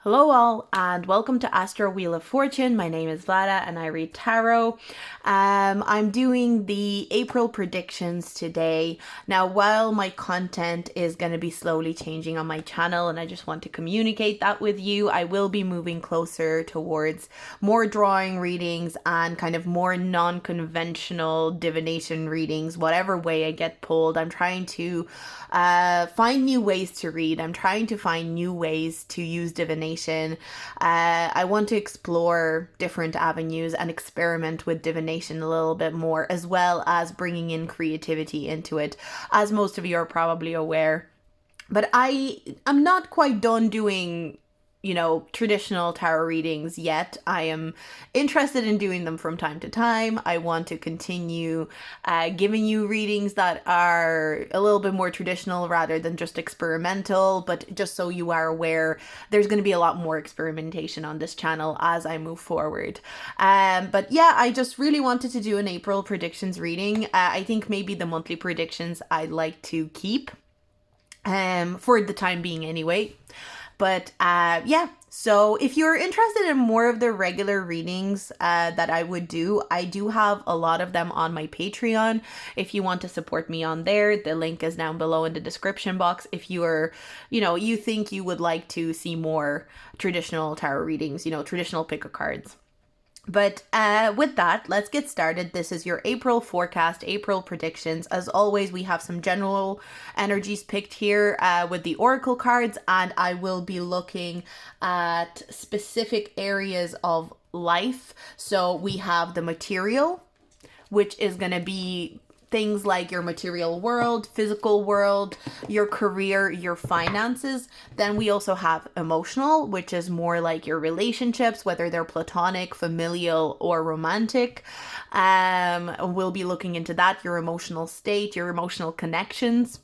Hello all and welcome to Astro Wheel of Fortune. My name is Vlada and I read tarot. I'm doing the April predictions today. Now, while my content is going to be slowly changing on my channel and I just want to communicate that with you, I will be moving closer towards more drawing readings and kind of more non-conventional divination readings, whatever way I get pulled. I'm trying to find new ways to read. I'm trying to find new ways to use divination. I want to explore different avenues and experiment with divination a little bit more, as well as bringing in creativity into it, as most of you are probably aware. But I'm not quite done doing traditional tarot readings yet. I am interested in doing them from time to time. I want to continue giving you readings that are a little bit more traditional rather than just experimental, but just so you are aware, there's going to be a lot more experimentation on this channel as I move forward. But yeah, I just really wanted to do an April predictions reading. I think maybe the monthly predictions I'd like to keep for the time being anyway. But yeah, so if you're interested in more of the regular readings that I would do, I do have a lot of them on my Patreon. If you want to support me on there, the link is down below in the description box. If you are, you think you would like to see more traditional tarot readings, traditional pick of cards. But with that, let's get started. This is your April forecast, April predictions. As always, we have some general energies picked here with the oracle cards, and I will be looking at specific areas of life. So we have the material, which is going to be things like your material world, physical world, your career, your finances. Then we also have emotional, which is more like your relationships, whether they're platonic, familial, or romantic. We'll be looking into that, your emotional state, your emotional connections,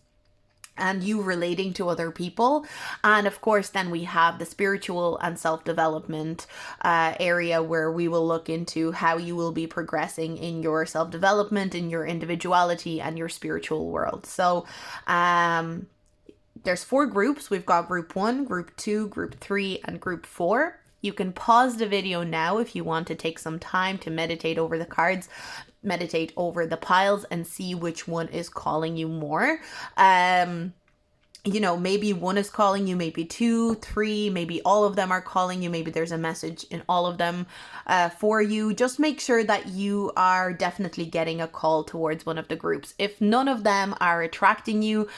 and you relating to other people. And of course, then we have the spiritual and self-development area, where we will look into how you will be progressing in your self-development, in your individuality, and your spiritual world. So there's 4 groups. We've got group 1, group 2, group 3, and group 4. You can pause the video now if you want to take some time to meditate over the cards, meditate over the piles, and see which one is calling you more. Maybe one is calling you, maybe 2, 3, maybe all of them are calling you. Maybe there's a message in all of them for you. Just make sure that you are definitely getting a call towards one of the groups. If none of them are attracting you,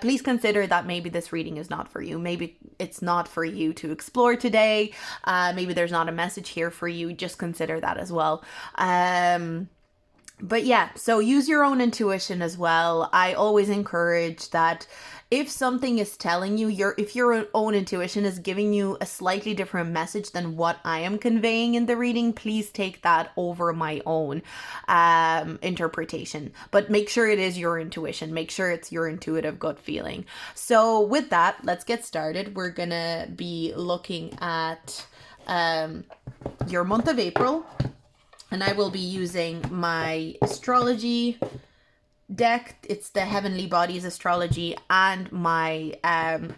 please consider that maybe this reading is not for you. Maybe it's not for you to explore today. Maybe there's not a message here for you. Just consider that as well. But yeah, so use your own intuition as well. I always encourage that if something is telling you, if your own intuition is giving you a slightly different message than what I am conveying in the reading, please take that over my own interpretation. But make sure it is your intuition. Make sure it's your intuitive gut feeling. So with that, let's get started. We're gonna be looking at your month of April. And I will be using my astrology deck. It's the Heavenly Bodies Astrology and my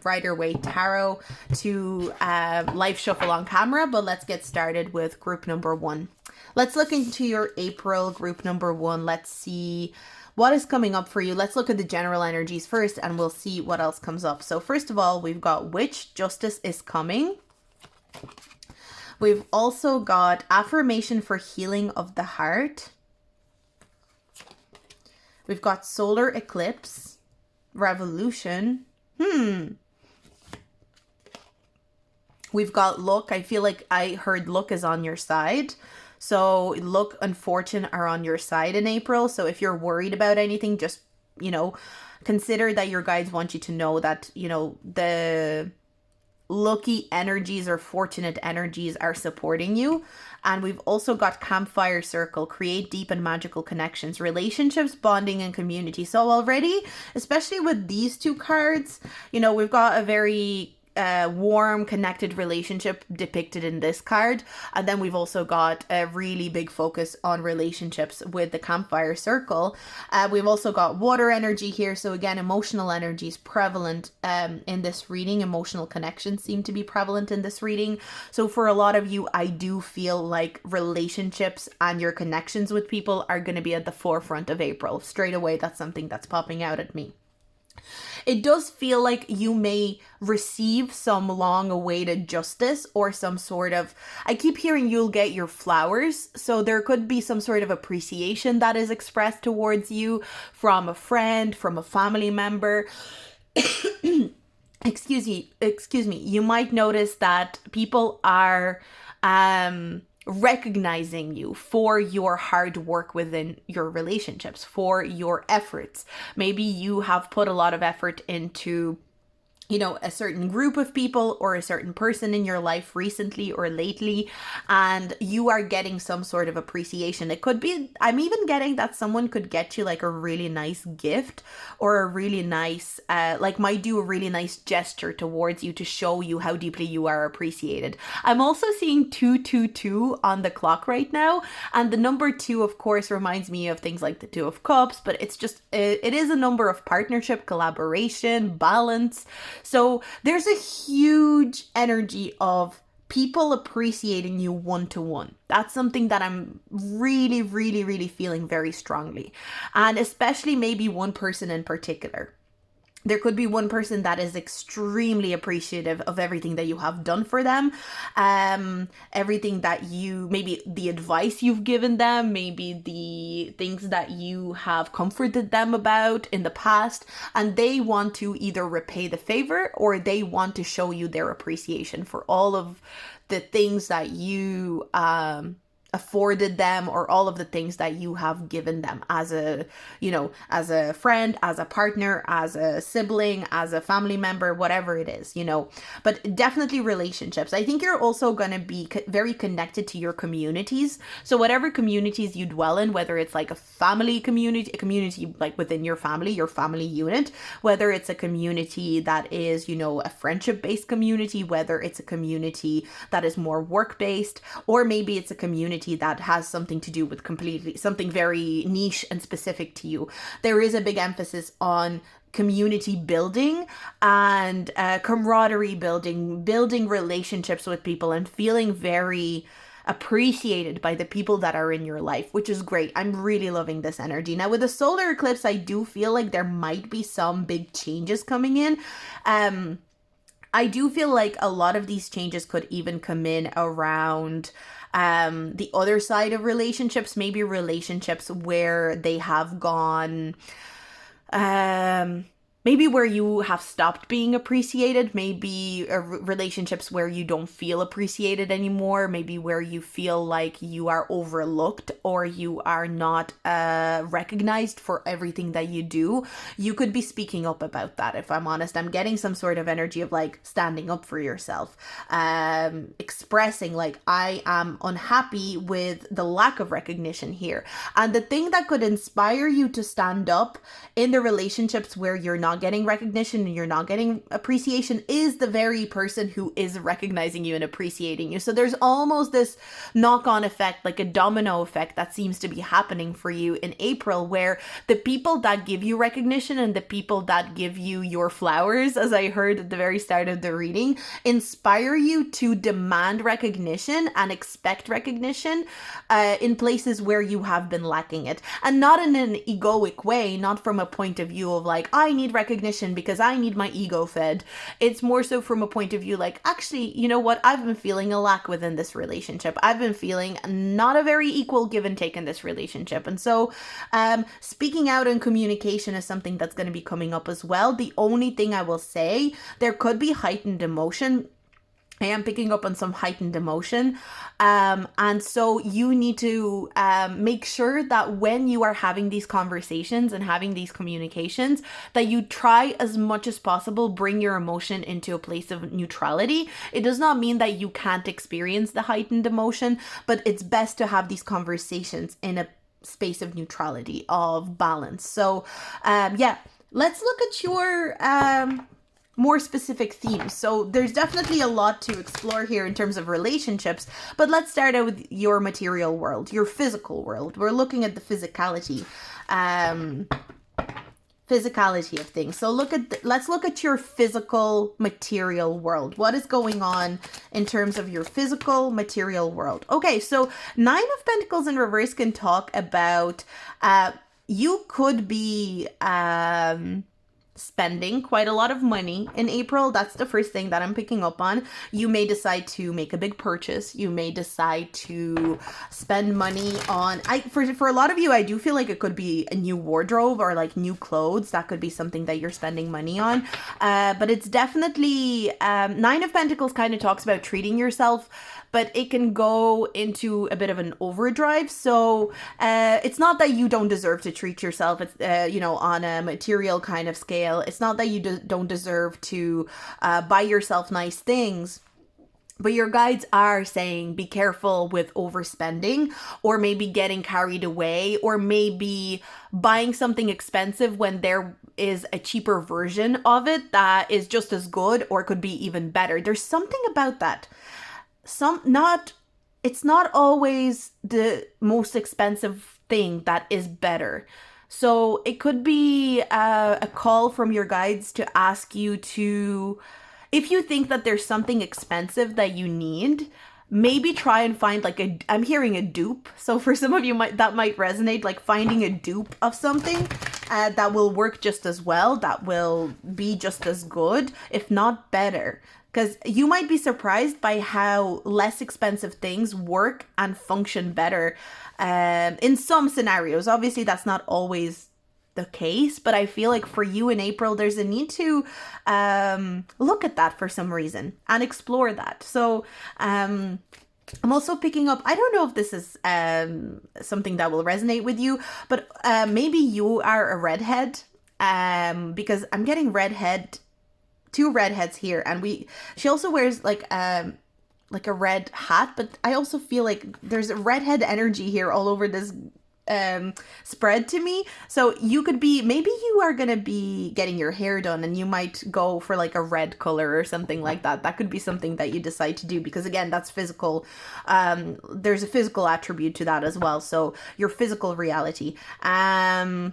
Rider-Waite Tarot to live shuffle on camera. But let's get started with group number 1. Let's look into your April group number 1. Let's see what is coming up for you. Let's look at the general energies first and we'll see what else comes up. So first of all, we've got Witch, Justice is coming. We've also got affirmation for healing of the heart. We've got solar eclipse, revolution. We've got luck. I feel like I heard luck is on your side. So luck and fortune are on your side in April. So if you're worried about anything, just, consider that your guides want you to know that, the lucky energies or fortunate energies are supporting you. And we've also got campfire circle, create deep and magical connections, relationships, bonding, and community. So already, especially with these 2 cards, we've got a very warm, connected relationship depicted in this card. And then we've also got a really big focus on relationships with the campfire circle. We've also got water energy here. So again, emotional energy is prevalent in this reading. Emotional connections seem to be prevalent in this reading. So for a lot of you, I do feel like relationships and your connections with people are going to be at the forefront of April. Straight away, that's something that's popping out at me. It does feel like you may receive some long-awaited justice or some sort of, I keep hearing you'll get your flowers. So there could be some sort of appreciation that is expressed towards you from a friend, from a family member. Excuse me. You might notice that people are recognizing you for your hard work within your relationships, for your efforts. Maybe you have put a lot of effort into, you know, a certain group of people or a certain person in your life recently or lately, and you are getting some sort of appreciation. It could be, I'm even getting that someone could get you like a really nice gift or a really nice, might do a really nice gesture towards you to show you how deeply you are appreciated. I'm also seeing 222 on the clock right now. And the number 2, of course, reminds me of things like the 2 of Cups, but it's just, it is a number of partnership, collaboration, balance. So there's a huge energy of people appreciating you one-to-one. That's something that I'm really, really, really feeling very strongly. And especially maybe one person in particular. There could be one person that is extremely appreciative of everything that you have done for them. Everything that you, maybe the advice you've given them, maybe the things that you have comforted them about in the past. And they want to either repay the favor or they want to show you their appreciation for all of the things that you, afforded them, or all of the things that you have given them as a, you know, as a friend, as a partner, as a sibling, as a family member, whatever it is, you know. But definitely relationships. I think you're also going to be very connected to your communities. So whatever communities you dwell in, whether it's like a family community, a community like within your family unit, whether it's a community that is, you know, a friendship-based community, whether it's a community that is more work-based, or maybe it's a community that has something to do with completely something very niche and specific to you. There is a big emphasis on community building and camaraderie building relationships with people and feeling very appreciated by the people that are in your life, which is great. I'm really loving this energy. Now with the solar eclipse, I do feel like there might be some big changes coming in. I do feel like a lot of these changes could even come in around the other side of relationships, maybe relationships where they have gone, maybe where you have stopped being appreciated, maybe relationships where you don't feel appreciated anymore, maybe where you feel like you are overlooked or you are not recognized for everything that you do. You could be speaking up about that, if I'm honest. I'm getting some sort of energy of like standing up for yourself, expressing like, I am unhappy with the lack of recognition here. And the thing that could inspire you to stand up in the relationships where you're not getting recognition and you're not getting appreciation is the very person who is recognizing you and appreciating you. So there's almost this knock-on effect, like a domino effect that seems to be happening for you in April, where the people that give you recognition and the people that give you your flowers, as I heard at the very start of the reading, inspire you to demand recognition and expect recognition in places where you have been lacking it. And not in an egoic way, not from a point of view of like, I need recognition because I need my ego fed. It's more so from a point of view like, actually, you know what? I've been feeling a lack within this relationship. I've been feeling not a very equal give and take in this relationship. And so speaking out in communication is something that's going to be coming up as well. The only thing I will say, there could be heightened emotion. I am picking up on some heightened emotion. And so you need to make sure that when you are having these conversations and having these communications, that you try as much as possible, bring your emotion into a place of neutrality. It does not mean that you can't experience the heightened emotion, but it's best to have these conversations in a space of neutrality, of balance. So yeah, let's look at your more specific themes. So there's definitely a lot to explore here in terms of relationships, but let's start out with your material world, your physical world. We're looking at the physicality. Physicality of things. So let's look at your physical material world. What is going on in terms of your physical material world? Okay, so Nine of Pentacles in reverse can talk about you could be spending quite a lot of money in April. That's the first thing that I'm picking up on. You may decide to make a big purchase. You may decide to spend money on, for a lot of you, I do feel like it could be a new wardrobe or like new clothes. That could be something that you're spending money on. But it's definitely, Nine of Pentacles kind of talks about treating yourself, but it can go into a bit of an overdrive. So it's not that you don't deserve to treat yourself. It's, on a material kind of scale. It's not that you don't deserve to buy yourself nice things. But your guides are saying be careful with overspending, or maybe getting carried away, or maybe buying something expensive when there is a cheaper version of it that is just as good or could be even better. There's something about that. It's not always the most expensive thing that is better. So it could be a call from your guides to ask you to, if you think that there's something expensive that you need, maybe try and find I'm hearing a dupe. So for some of you that might resonate, like finding a dupe of something that will work just as well, that will be just as good, if not better. Because you might be surprised by how less expensive things work and function better in some scenarios. Obviously, that's not always the case, but I feel like for you in April, there's a need to look at that for some reason and explore that. So I'm also picking up, I don't know if this is something that will resonate with you, but maybe you are a redhead, because I'm getting two redheads here, and she also wears like a red hat, but I also feel like there's a redhead energy here all over this spread to me. So maybe you are gonna be getting your hair done, and you might go for like a red color or something like that. That could be something that you decide to do, because again, that's physical. There's a physical attribute to that as well. So your physical reality. So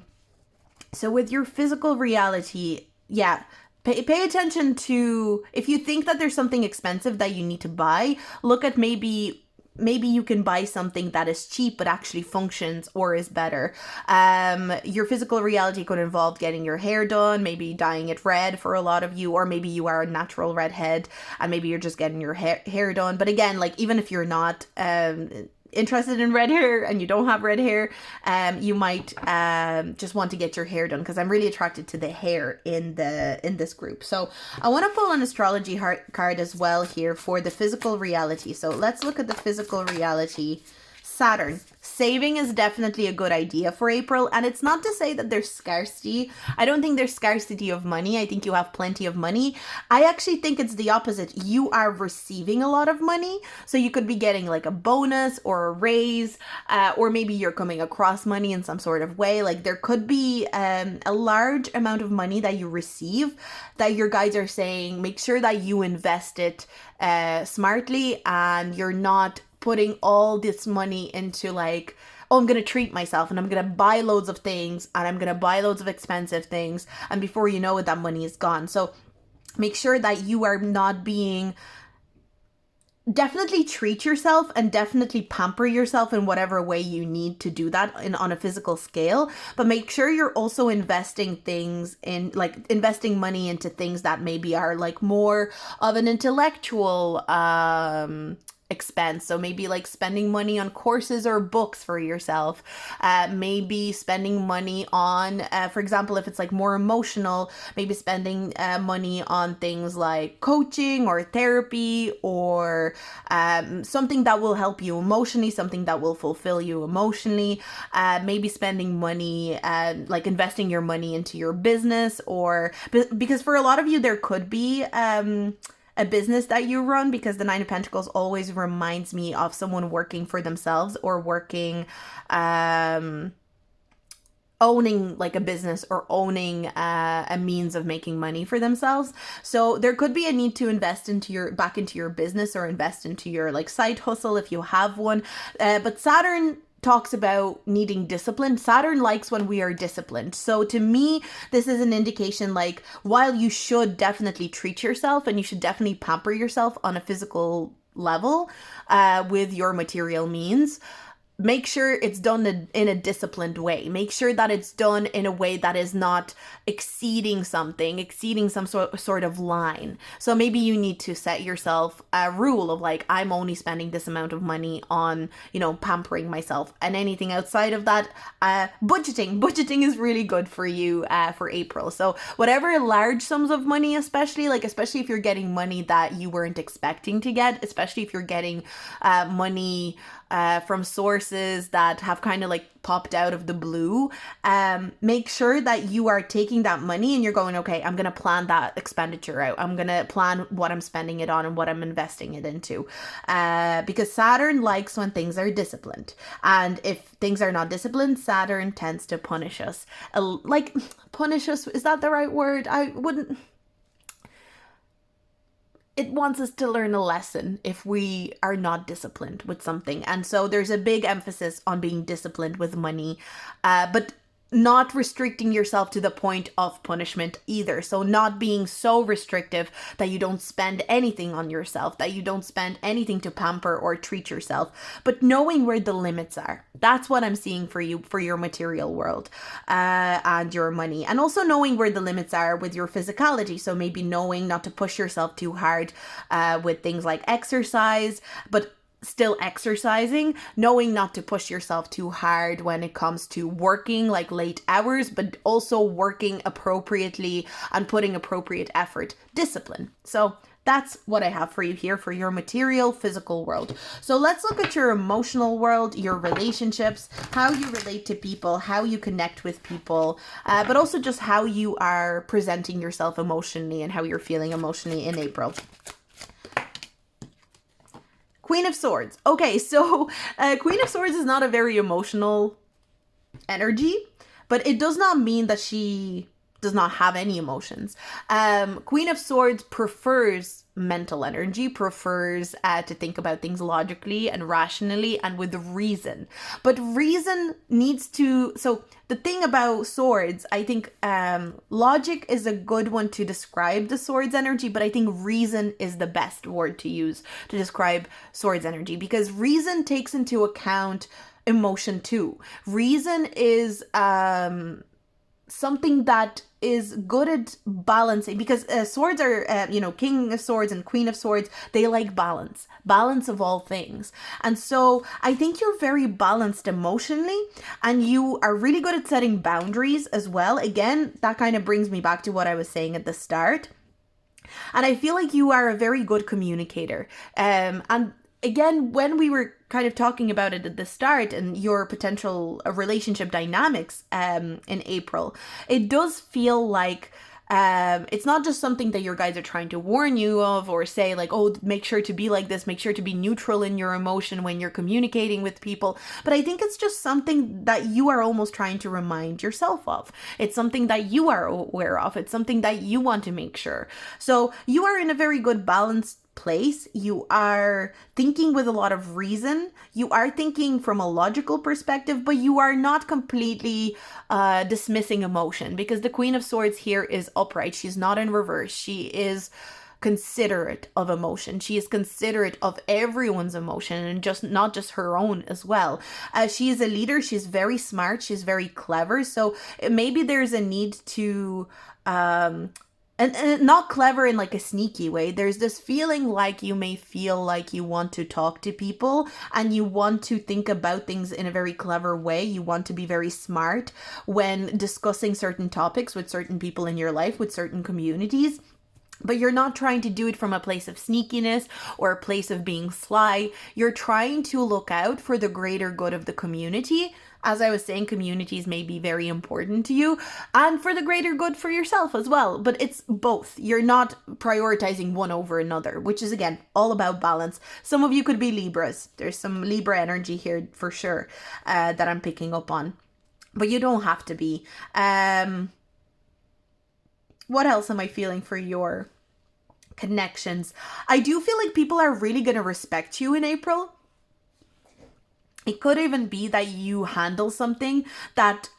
with your physical reality, yeah. Pay attention to, if you think that there's something expensive that you need to buy, look at maybe you can buy something that is cheap but actually functions or is better. Your physical reality could involve getting your hair done, maybe dyeing it red for a lot of you, or maybe you are a natural redhead and maybe you're just getting your hair done. But again, like even if you're not interested in red hair and you don't have red hair, you might just want to get your hair done, because I'm really attracted to the hair in this group. So I want to pull an astrology card as well here for the physical reality. So let's look at the physical reality. Saturn. Saving is definitely a good idea for April, and it's not to say that there's scarcity. I don't think there's scarcity of money. I think you have plenty of money. I actually think it's the opposite. You are receiving a lot of money, so you could be getting like a bonus or a raise, or maybe you're coming across money in some sort of way. Like there could be a large amount of money that you receive that your guides are saying make sure that you invest it smartly, and you're not putting all this money into like, oh, I'm going to treat myself and I'm going to buy loads of things and I'm going to buy loads of expensive things. And before you know it, that money is gone. So make sure that you are not being, definitely treat yourself and definitely pamper yourself in whatever way you need to do that on a physical scale. But make sure you're also investing money into things that maybe are like more of an intellectual, expense. So maybe like spending money on courses or books for yourself, maybe spending money on, for example, if it's like more emotional, maybe spending money on things like coaching or therapy, or something that will help you emotionally, something that will fulfill you emotionally. Maybe spending money, like investing your money into your business, or because for a lot of you there could be a business that you run, because the Nine of Pentacles always reminds me of someone working for themselves or working owning like a business or owning a means of making money for themselves. So there could be a need to invest into back into your business or invest into your like side hustle if you have one. But Saturn talks about needing discipline. Saturn likes when we are disciplined. So to me, this is an indication like while you should definitely treat yourself and you should definitely pamper yourself on a physical level with your material means, make sure it's done in a disciplined way. Make sure that it's done in a way that is not exceeding some sort of line. So maybe you need to set yourself a rule of like, I'm only spending this amount of money on, pampering myself, and anything outside of that, budgeting is really good for you for April. So whatever large sums of money, especially if you're getting money that you weren't expecting to get, especially if you're getting money from sources that have kind of like popped out of the blue, make sure that you are taking that money and you're going, okay, I'm going to plan that expenditure out. I'm going to plan what I'm spending it on and what I'm investing it into. Because Saturn likes when things are disciplined. And if things are not disciplined, Saturn tends to punish us. Punish us, is that the right word? It wants us to learn a lesson if we are not disciplined with something. And so there's a big emphasis on being disciplined with money, but not restricting yourself to the point of punishment either. So not being so restrictive that you don't spend anything on yourself, that you don't spend anything to pamper or treat yourself, but knowing where the limits are. That's what I'm seeing for you, for your material world and your money. And also knowing where the limits are with your physicality. So maybe knowing not to push yourself too hard with things like exercise, but still exercising, knowing not to push yourself too hard when it comes to working like late hours, but also working appropriately and putting appropriate effort, discipline. So that's what I have for you here for your material physical world. So let's look at your emotional world, your relationships, how you relate to people, how you connect with people, but also just how you are presenting yourself emotionally and how you're feeling emotionally in April. Queen of Swords. Okay, so Queen of Swords is not a very emotional energy, but it does not mean that she does not have any emotions. Queen of Swords prefers mental energy, prefers to think about things logically and rationally and with reason. But reason needs to... So the thing about swords, I think logic is a good one to describe the swords energy, but I think reason is the best word to use to describe swords energy, because reason takes into account emotion too. Reason is something that is good at balancing, because swords are, King of Swords and Queen of Swords, they like balance of all things. And so I think you're very balanced emotionally, and you are really good at setting boundaries as well. Again, that kind of brings me back to what I was saying at the start. And I feel like you are a very good communicator. And again, when we were kind of talking about it at the start and your potential relationship dynamics in April, it does feel like it's not just something that your guys are trying to warn you of or say like, oh, make sure to be like this, make sure to be neutral in your emotion when you're communicating with people. But I think it's just something that you are almost trying to remind yourself of. It's something that you are aware of. It's something that you want to make sure. So you are in a very good balanced place. You are thinking with a lot of reason. You are thinking from a logical perspective, but you are not completely dismissing emotion, because the Queen of Swords here is upright. She's not in reverse. She is considerate of emotion. She is considerate of everyone's emotion, and not just her own as well. She is a leader. She's very smart. She's very clever. So maybe there's a need to and not clever in like a sneaky way. There's this feeling like you may feel like you want to talk to people and you want to think about things in a very clever way. You want to be very smart when discussing certain topics with certain people in your life, with certain communities. But you're not trying to do it from a place of sneakiness or a place of being sly. You're trying to look out for the greater good of the community. As I was saying, communities may be very important to you, and for the greater good for yourself as well. But it's both. You're not prioritizing one over another, which is, again, all about balance. Some of you could be Libras. There's some Libra energy here for sure that I'm picking up on. but you don't have to be. What else am I feeling for your connections? I do feel like people are really going to respect you in April. It could even be that you handle something that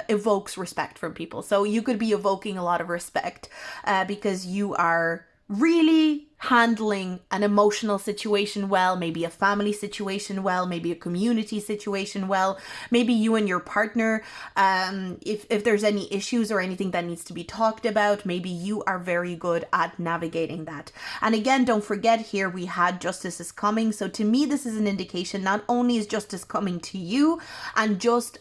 evokes respect from people. So you could be evoking a lot of respect because you are really handling an emotional situation well, maybe a family situation well, maybe a community situation well, maybe you and your partner, if there's any issues or anything that needs to be talked about, maybe you are very good at navigating that. And again, don't forget, here we had justice is coming. So to me, this is an indication not only is justice coming to you, and just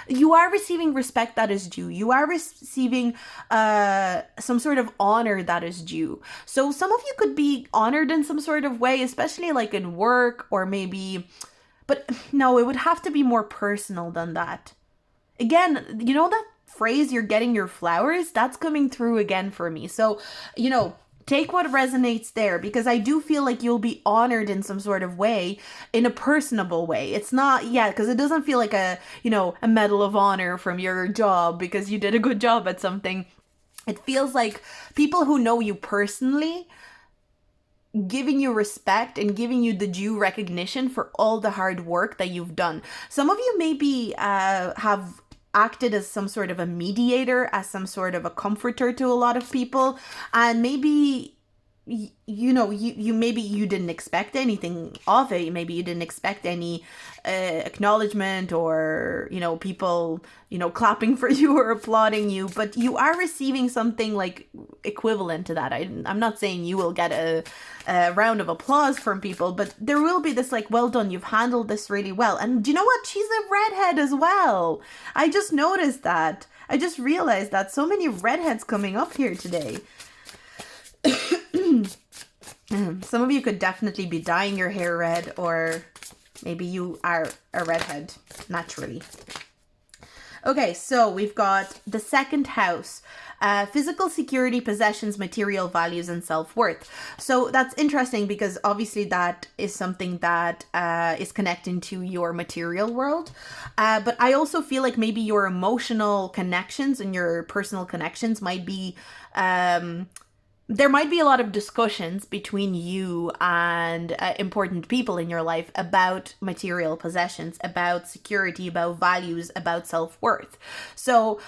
you are receiving respect that is due, you are receiving some sort of honor that is due. So some of you could be honored in some sort of way, especially like in work, or maybe, but no, it would have to be more personal than that. Again, you know that phrase, you're getting your flowers, that's coming through again for me. So, take what resonates there, because I do feel like you'll be honored in some sort of way, in a personable way. It's not, yeah, because it doesn't feel like a medal of honor from your job because you did a good job at something. It feels like people who know you personally giving you respect and giving you the due recognition for all the hard work that you've done. Some of you maybe have acted as some sort of a mediator, as some sort of a comforter to a lot of people, and maybe you maybe you didn't expect anything of it. Maybe you didn't expect any acknowledgement, or people clapping for you or applauding you, but you are receiving something like equivalent to that. I'm not saying you will get a round of applause from people, but there will be this like, well done, you've handled this really well. And do you know what, she's a redhead as well. I just noticed that. I just realized that. So many redheads coming up here today. Some of you could definitely be dyeing your hair red, or maybe you are a redhead naturally. Okay, so we've got the second house, physical security, possessions, material values, and self-worth. So that's interesting because obviously that is something that is connecting to your material world. But I also feel like maybe your emotional connections and your personal connections might be there might be a lot of discussions between you and important people in your life about material possessions, about security, about values, about self-worth. So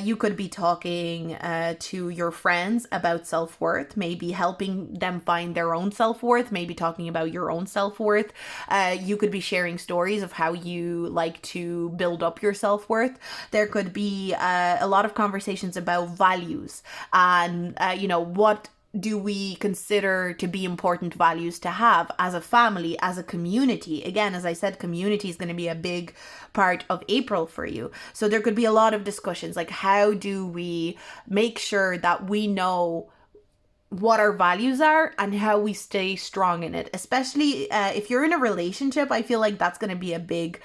you could be talking to your friends about self-worth, maybe helping them find their own self-worth, maybe talking about your own self-worth. You could be sharing stories of how you like to build up your self-worth. There could be a lot of conversations about values and, what do we consider to be important values to have as a family, as a community. Again, as I said, community is going to be a big part of April for you. So there could be a lot of discussions, like how do we make sure that we know what our values are and how we stay strong in it. Especially if you're in a relationship, I feel like that's going to be a big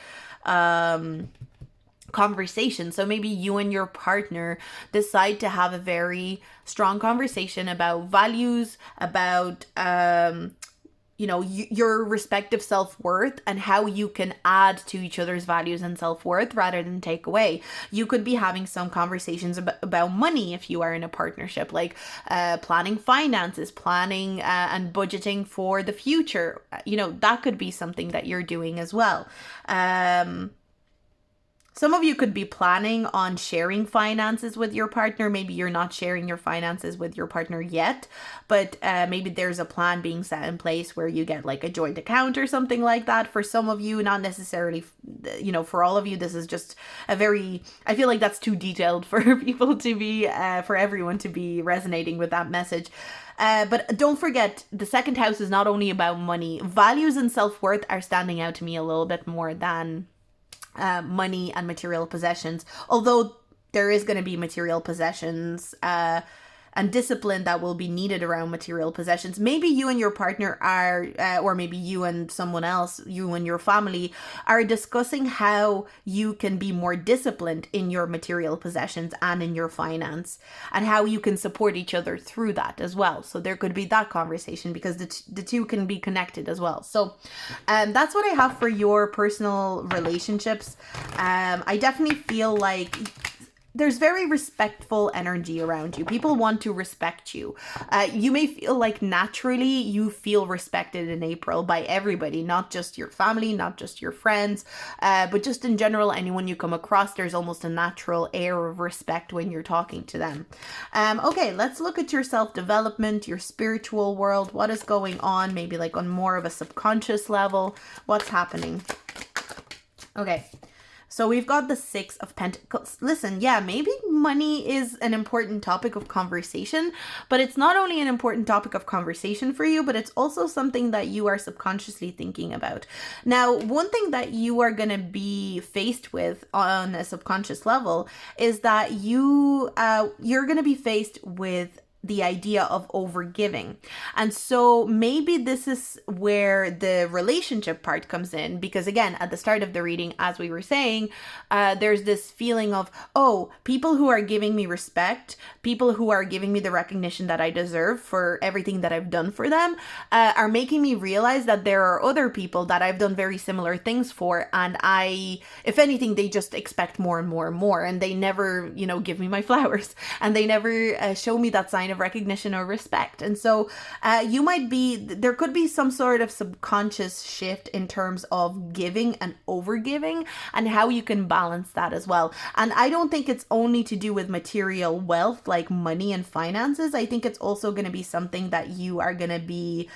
conversation. So maybe you and your partner decide to have a very strong conversation about values, about your respective self-worth, and how you can add to each other's values and self-worth rather than take away. You could be having some conversations about money if you are in a partnership, like planning finances, planning and budgeting for the future. That could be something that you're doing as well. Some of you could be planning on sharing finances with your partner. Maybe you're not sharing your finances with your partner yet, but maybe there's a plan being set in place where you get like a joint account or something like that. For some of you, not necessarily, for all of you, this is just I feel like that's too detailed for people to be, for everyone to be resonating with that message. But don't forget, the second house is not only about money. Values and self-worth are standing out to me a little bit more than money and material possessions, although there is going to be material possessions and discipline that will be needed around material possessions. Maybe you and your partner are, or maybe you and someone else, you and your family are discussing how you can be more disciplined in your material possessions and in your finance, and how you can support each other through that as well. So there could be that conversation, because the two can be connected as well. So that's what I have for your personal relationships. I definitely feel like there's very respectful energy around you. People want to respect you. You may feel like naturally you feel respected in April by everybody, not just your family, not just your friends, but just in general, anyone you come across, there's almost a natural air of respect when you're talking to them. Okay, let's look at your self-development, your spiritual world. What is going on? Maybe like on more of a subconscious level. What's happening? Okay. So we've got the Six of Pentacles. Listen, yeah, maybe money is an important topic of conversation, but it's not only an important topic of conversation for you, but it's also something that you are subconsciously thinking about. Now, one thing that you are going to be faced with on a subconscious level is that you're going to be faced with the idea of overgiving. And so maybe this is where the relationship part comes in, because again, at the start of the reading, as we were saying, there's this feeling of, oh, people who are giving me respect, people who are giving me the recognition that I deserve for everything that I've done for them, are making me realize that there are other people that I've done very similar things for, and if anything, they just expect more and more and more, and they never, give me my flowers, and they never show me that sign of recognition or respect. And so there could be some sort of subconscious shift in terms of giving and overgiving, and how you can balance that as well. And I don't think it's only to do with material wealth, like money and finances. I think it's also going to be something that you are going to be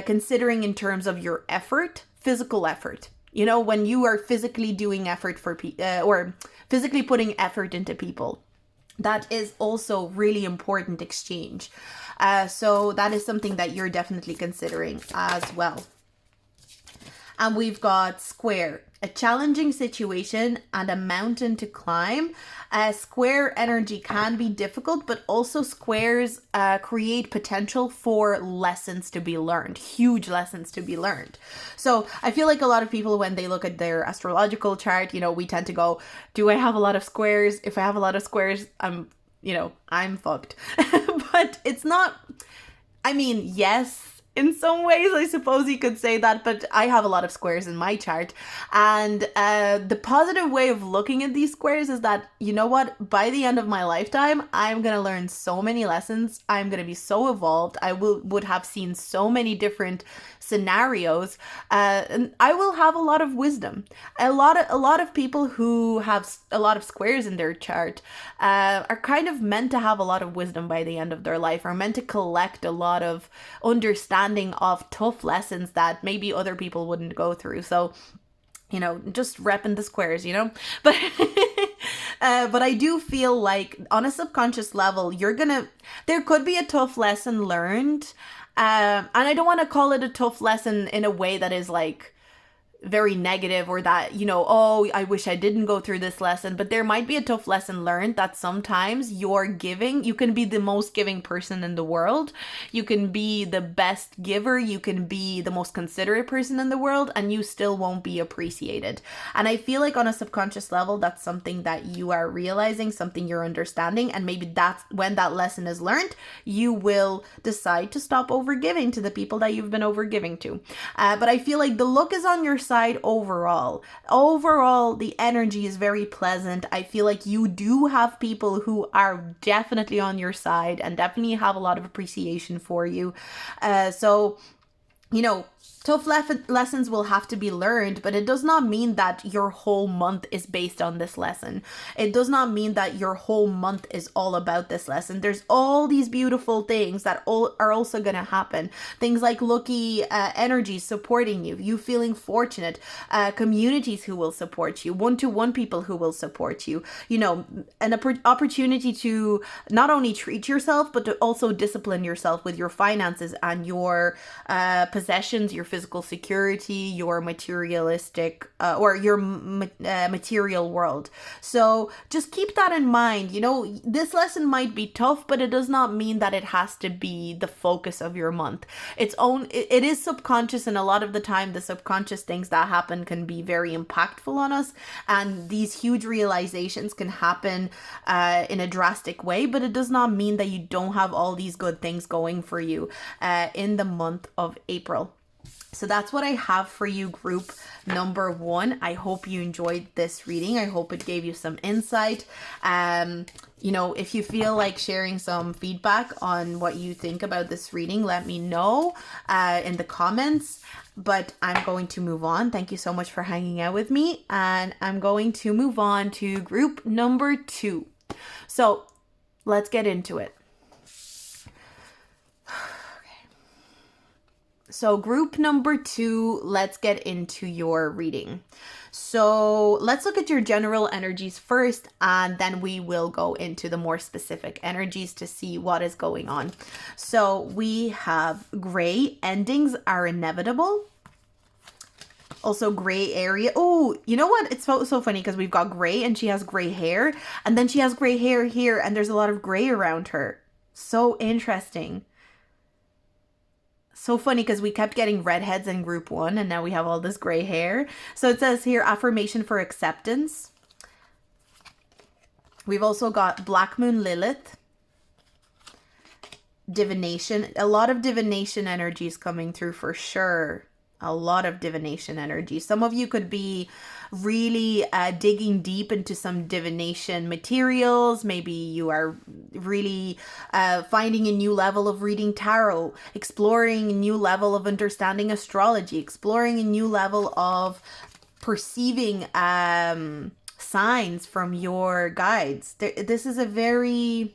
considering in terms of your effort, physical effort. When you are physically doing effort for or physically putting effort into people. That is also really important exchange. So that is something that you're definitely considering as well. And we've got Square, a challenging situation and a mountain to climb. Square energy can be difficult, but also squares create potential for lessons to be learned, huge lessons to be learned. So I feel like a lot of people, when they look at their astrological chart, we tend to go, do I have a lot of squares? If I have a lot of squares, I'm fucked. But it's not, yes, in some ways, I suppose you could say that, but I have a lot of squares in my chart. And the positive way of looking at these squares is that, by the end of my lifetime, I'm going to learn so many lessons. I'm going to be so evolved. I would have seen so many different scenarios, and I will have a lot of wisdom. A lot of people who have a lot of squares in their chart are kind of meant to have a lot of wisdom by the end of their life, are meant to collect a lot of understanding of tough lessons that maybe other people wouldn't go through. So, just repping the squares, but but I do feel like on a subconscious level, there could be a tough lesson learned. And I don't want to call it a tough lesson in a way that is like very negative, or that, oh, I wish I didn't go through this lesson. But there might be a tough lesson learned that sometimes you can be the most giving person in the world. You can be the best giver. You can be the most considerate person in the world, and you still won't be appreciated. And I feel like on a subconscious level, that's something that you are realizing, something you're understanding. And maybe that's when that lesson is learned, you will decide to stop overgiving to the people that you've been overgiving to. But I feel like the look is on your side overall. Overall, the energy is very pleasant. I feel like you do have people who are definitely on your side and definitely have a lot of appreciation for you. So, tough lessons will have to be learned, but it does not mean that your whole month is based on this lesson. It does not mean that your whole month is all about this lesson. There's all these beautiful things that are also going to happen. Things like lucky energies supporting you, you feeling fortunate, communities who will support you, one-to-one people who will support you, an opportunity to not only treat yourself, but to also discipline yourself with your finances and your possessions, your physical physical security, your materialistic or your material world. So just keep that in mind. You know, this lesson might be tough, but it does not mean that it has to be the focus of your month. It is subconscious, and a lot of the time the subconscious things that happen can be very impactful on us, and these huge realizations can happen in a drastic way, but it does not mean that you don't have all these good things going for you in the month of April. So that's what I have for you, group number 1. I hope you enjoyed this reading. I hope it gave you some insight. You know, if you feel like sharing some feedback on what you think about this reading, let me know in the comments. But I'm going to move on. Thank you so much for hanging out with me. And I'm going to move on to group number 2. So let's get into it. So group number 2, let's get into your reading. So let's look at your general energies first, and then we will go into the more specific energies to see what is going on. So we have gray, endings are inevitable. Also gray area. Oh, you know what? It's so funny because we've got gray and she has gray hair, and then she has gray hair here, and there's a lot of gray around her. So interesting. So funny because we kept getting redheads in group 1 and now we have all this gray hair. So it says here, affirmation for acceptance. We've also got Black Moon Lilith. Divination. A lot of divination energies coming through for sure. A lot of divination energy. Some of you could be really digging deep into some divination materials. Maybe you are really finding a new level of reading tarot, exploring a new level of understanding astrology, exploring a new level of perceiving signs from your guides. This is a very...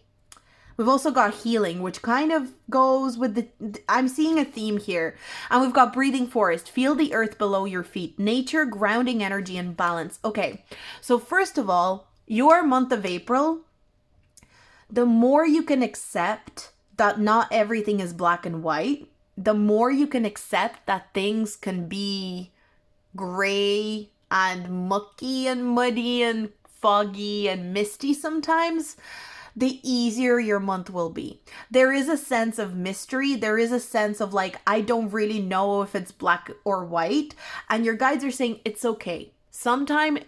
We've also got healing, which kind of goes with I'm seeing a theme here. And we've got breathing forest. Feel the earth below your feet. Nature, grounding energy, and balance. Okay, so first of all, your month of April, the more you can accept that not everything is black and white, the more you can accept that things can be gray and mucky and muddy and foggy and misty sometimes, the easier your month will be. There is a sense of mystery. There is a sense of like, I don't really know if it's black or white. And your guides are saying it's okay. Sometimes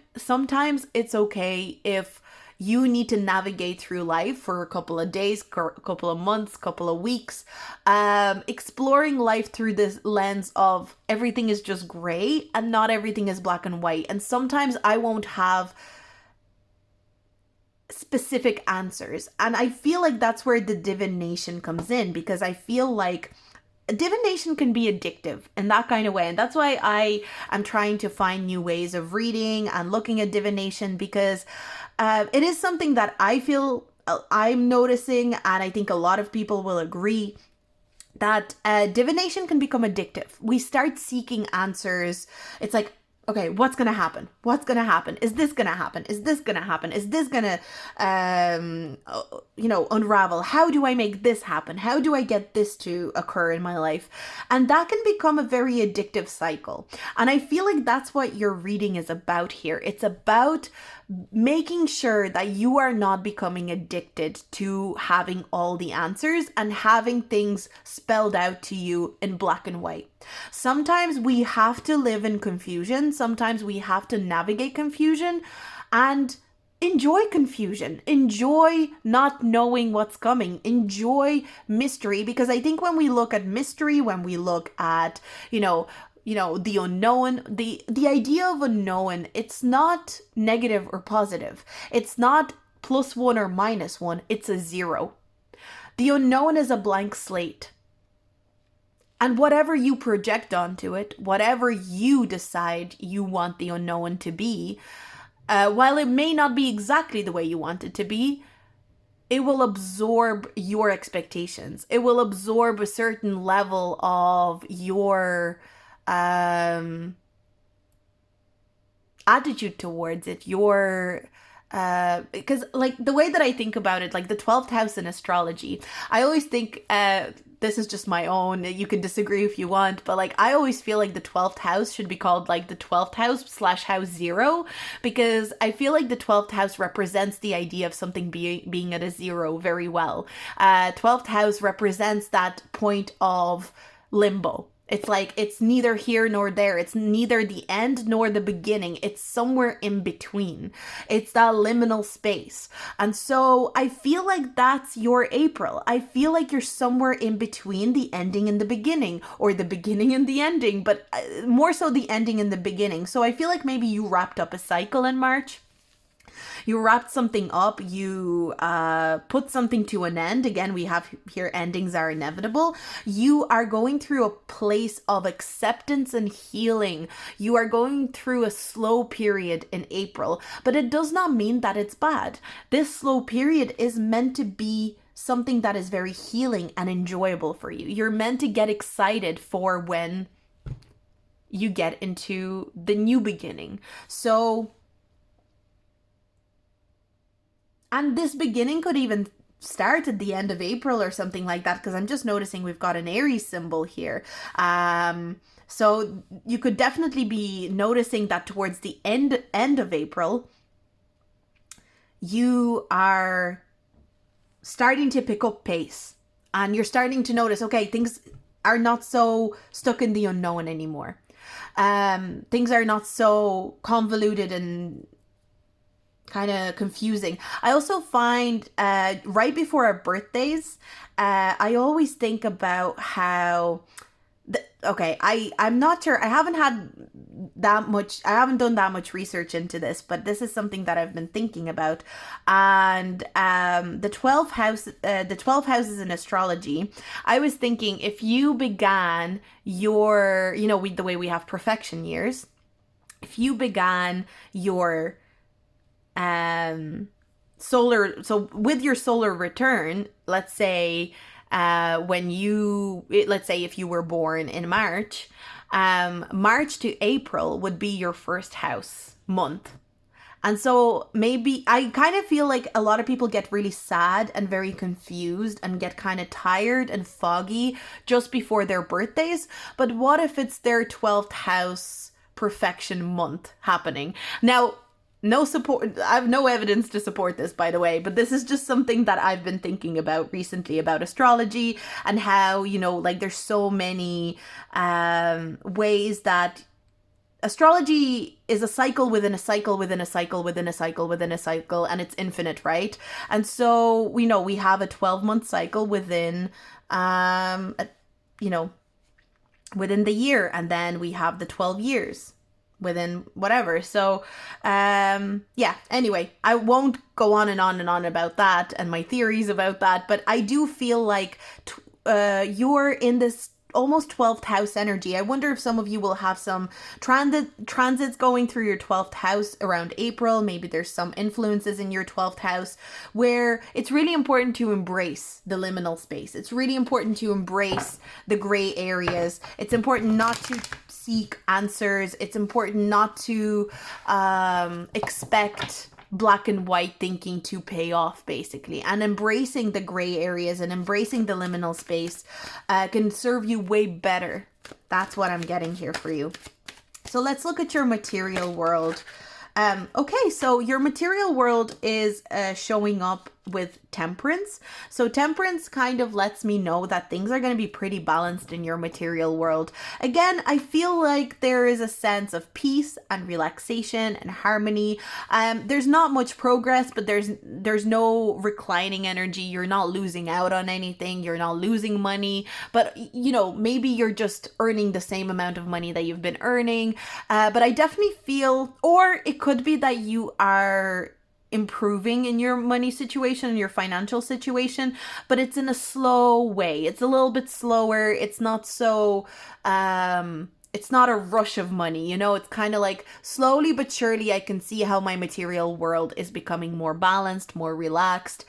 it's okay if you need to navigate through life for a couple of days, couple of months, couple of weeks, exploring life through this lens of everything is just gray and not everything is black and white. And sometimes I won't have specific answers. And I feel like that's where the divination comes in, because I feel like divination can be addictive in that kind of way. And that's why I am trying to find new ways of reading and looking at divination, because it is something that I feel I'm noticing, and I think a lot of people will agree, that divination can become addictive. We start seeking answers. It's like, okay, what's going to happen? What's going to happen? Is this going to happen? Is this going to happen? Is this going to, unravel? How do I make this happen? How do I get this to occur in my life? And that can become a very addictive cycle. And I feel like that's what your reading is about here. It's about making sure that you are not becoming addicted to having all the answers and having things spelled out to you in black and white. Sometimes we have to live in confusion. Sometimes we have to navigate confusion and enjoy confusion. Enjoy not knowing what's coming. Enjoy mystery, because I think when we look at mystery, when we look at, the unknown, the idea of unknown, it's not negative or positive. It's not +1 or -1. It's a 0. The unknown is a blank slate. And whatever you project onto it, whatever you decide you want the unknown to be, while it may not be exactly the way you want it to be, it will absorb your expectations. It will absorb a certain level of your attitude towards it, because like the way that I think about it, like the 12th house in astrology, I always think the this is just my own, you can disagree if you want, but like I always feel like the 12th house should be called like the 12th house slash house 0, because I feel like the 12th house represents the idea of something being at a 0 very well. 12th house represents that point of limbo. It's like it's neither here nor there. It's neither the end nor the beginning. It's somewhere in between. It's that liminal space. And so I feel like that's your April. I feel like you're somewhere in between the ending and the beginning, or the beginning and the ending, but more so the ending and the beginning. So I feel like maybe you wrapped up a cycle in March. You wrapped something up, you put something to an end. Again, we have here endings are inevitable. You are going through a place of acceptance and healing. You are going through a slow period in April, but it does not mean that it's bad. This slow period is meant to be something that is very healing and enjoyable for you. You're meant to get excited for when you get into the new beginning. So, and this beginning could even start at the end of April or something like that, because I'm just noticing we've got an Aries symbol here. So you could definitely be noticing that towards the end of April, you are starting to pick up pace, and you're starting to notice, okay, things are not so stuck in the unknown anymore. Things are not so convoluted and kind of confusing. I also find right before our birthdays, I always think about how I'm not sure, I haven't done that much research into this, but this is something that I've been thinking about. And the 12 houses in astrology, I was thinking, if you began your, the way we have perfection years, if you began your with your solar return, let's say if you were born in March, March to April would be your first house month. And so maybe I kind of feel like a lot of people get really sad and very confused and get kind of tired and foggy just before their birthdays. But what if it's their 12th house perfection month happening? Now, no support. I have no evidence to support this, by the way, but this is just something that I've been thinking about recently about astrology, and how, there's so many ways that astrology is a cycle within a cycle within a cycle within a cycle within a cycle, and it's infinite, right? And so we have a 12-month cycle within within the year, and then we have the 12 years within whatever. So anyway, I won't go on and on and on about that and my theories about that, but I do feel like you're in this almost 12th house energy. I wonder if some of you will have some transits going through your 12th house around April. Maybe there's some influences in your 12th house where it's really important to embrace the liminal space. It's really important to embrace the gray areas. It's important not to seek answers. It's important not to expect black and white thinking to pay off, basically. And embracing the gray areas and embracing the liminal space can serve you way better. That's what I'm getting here for you. So let's look at your material world. Okay, so your material world is showing up with temperance. So temperance kind of lets me know that things are going to be pretty balanced in your material world. Again, I feel like there is a sense of peace and relaxation and harmony. There's not much progress, but there's no reclining energy. You're not losing out on anything. You're not losing money, but maybe you're just earning the same amount of money that you've been earning. But I definitely feel, or it could be that you are improving in your money situation and your financial situation, but it's in a slow way. It's a little bit slower. It's not so it's not a rush of money, it's kind of like slowly but surely I can see how my material world is becoming more balanced, more relaxed.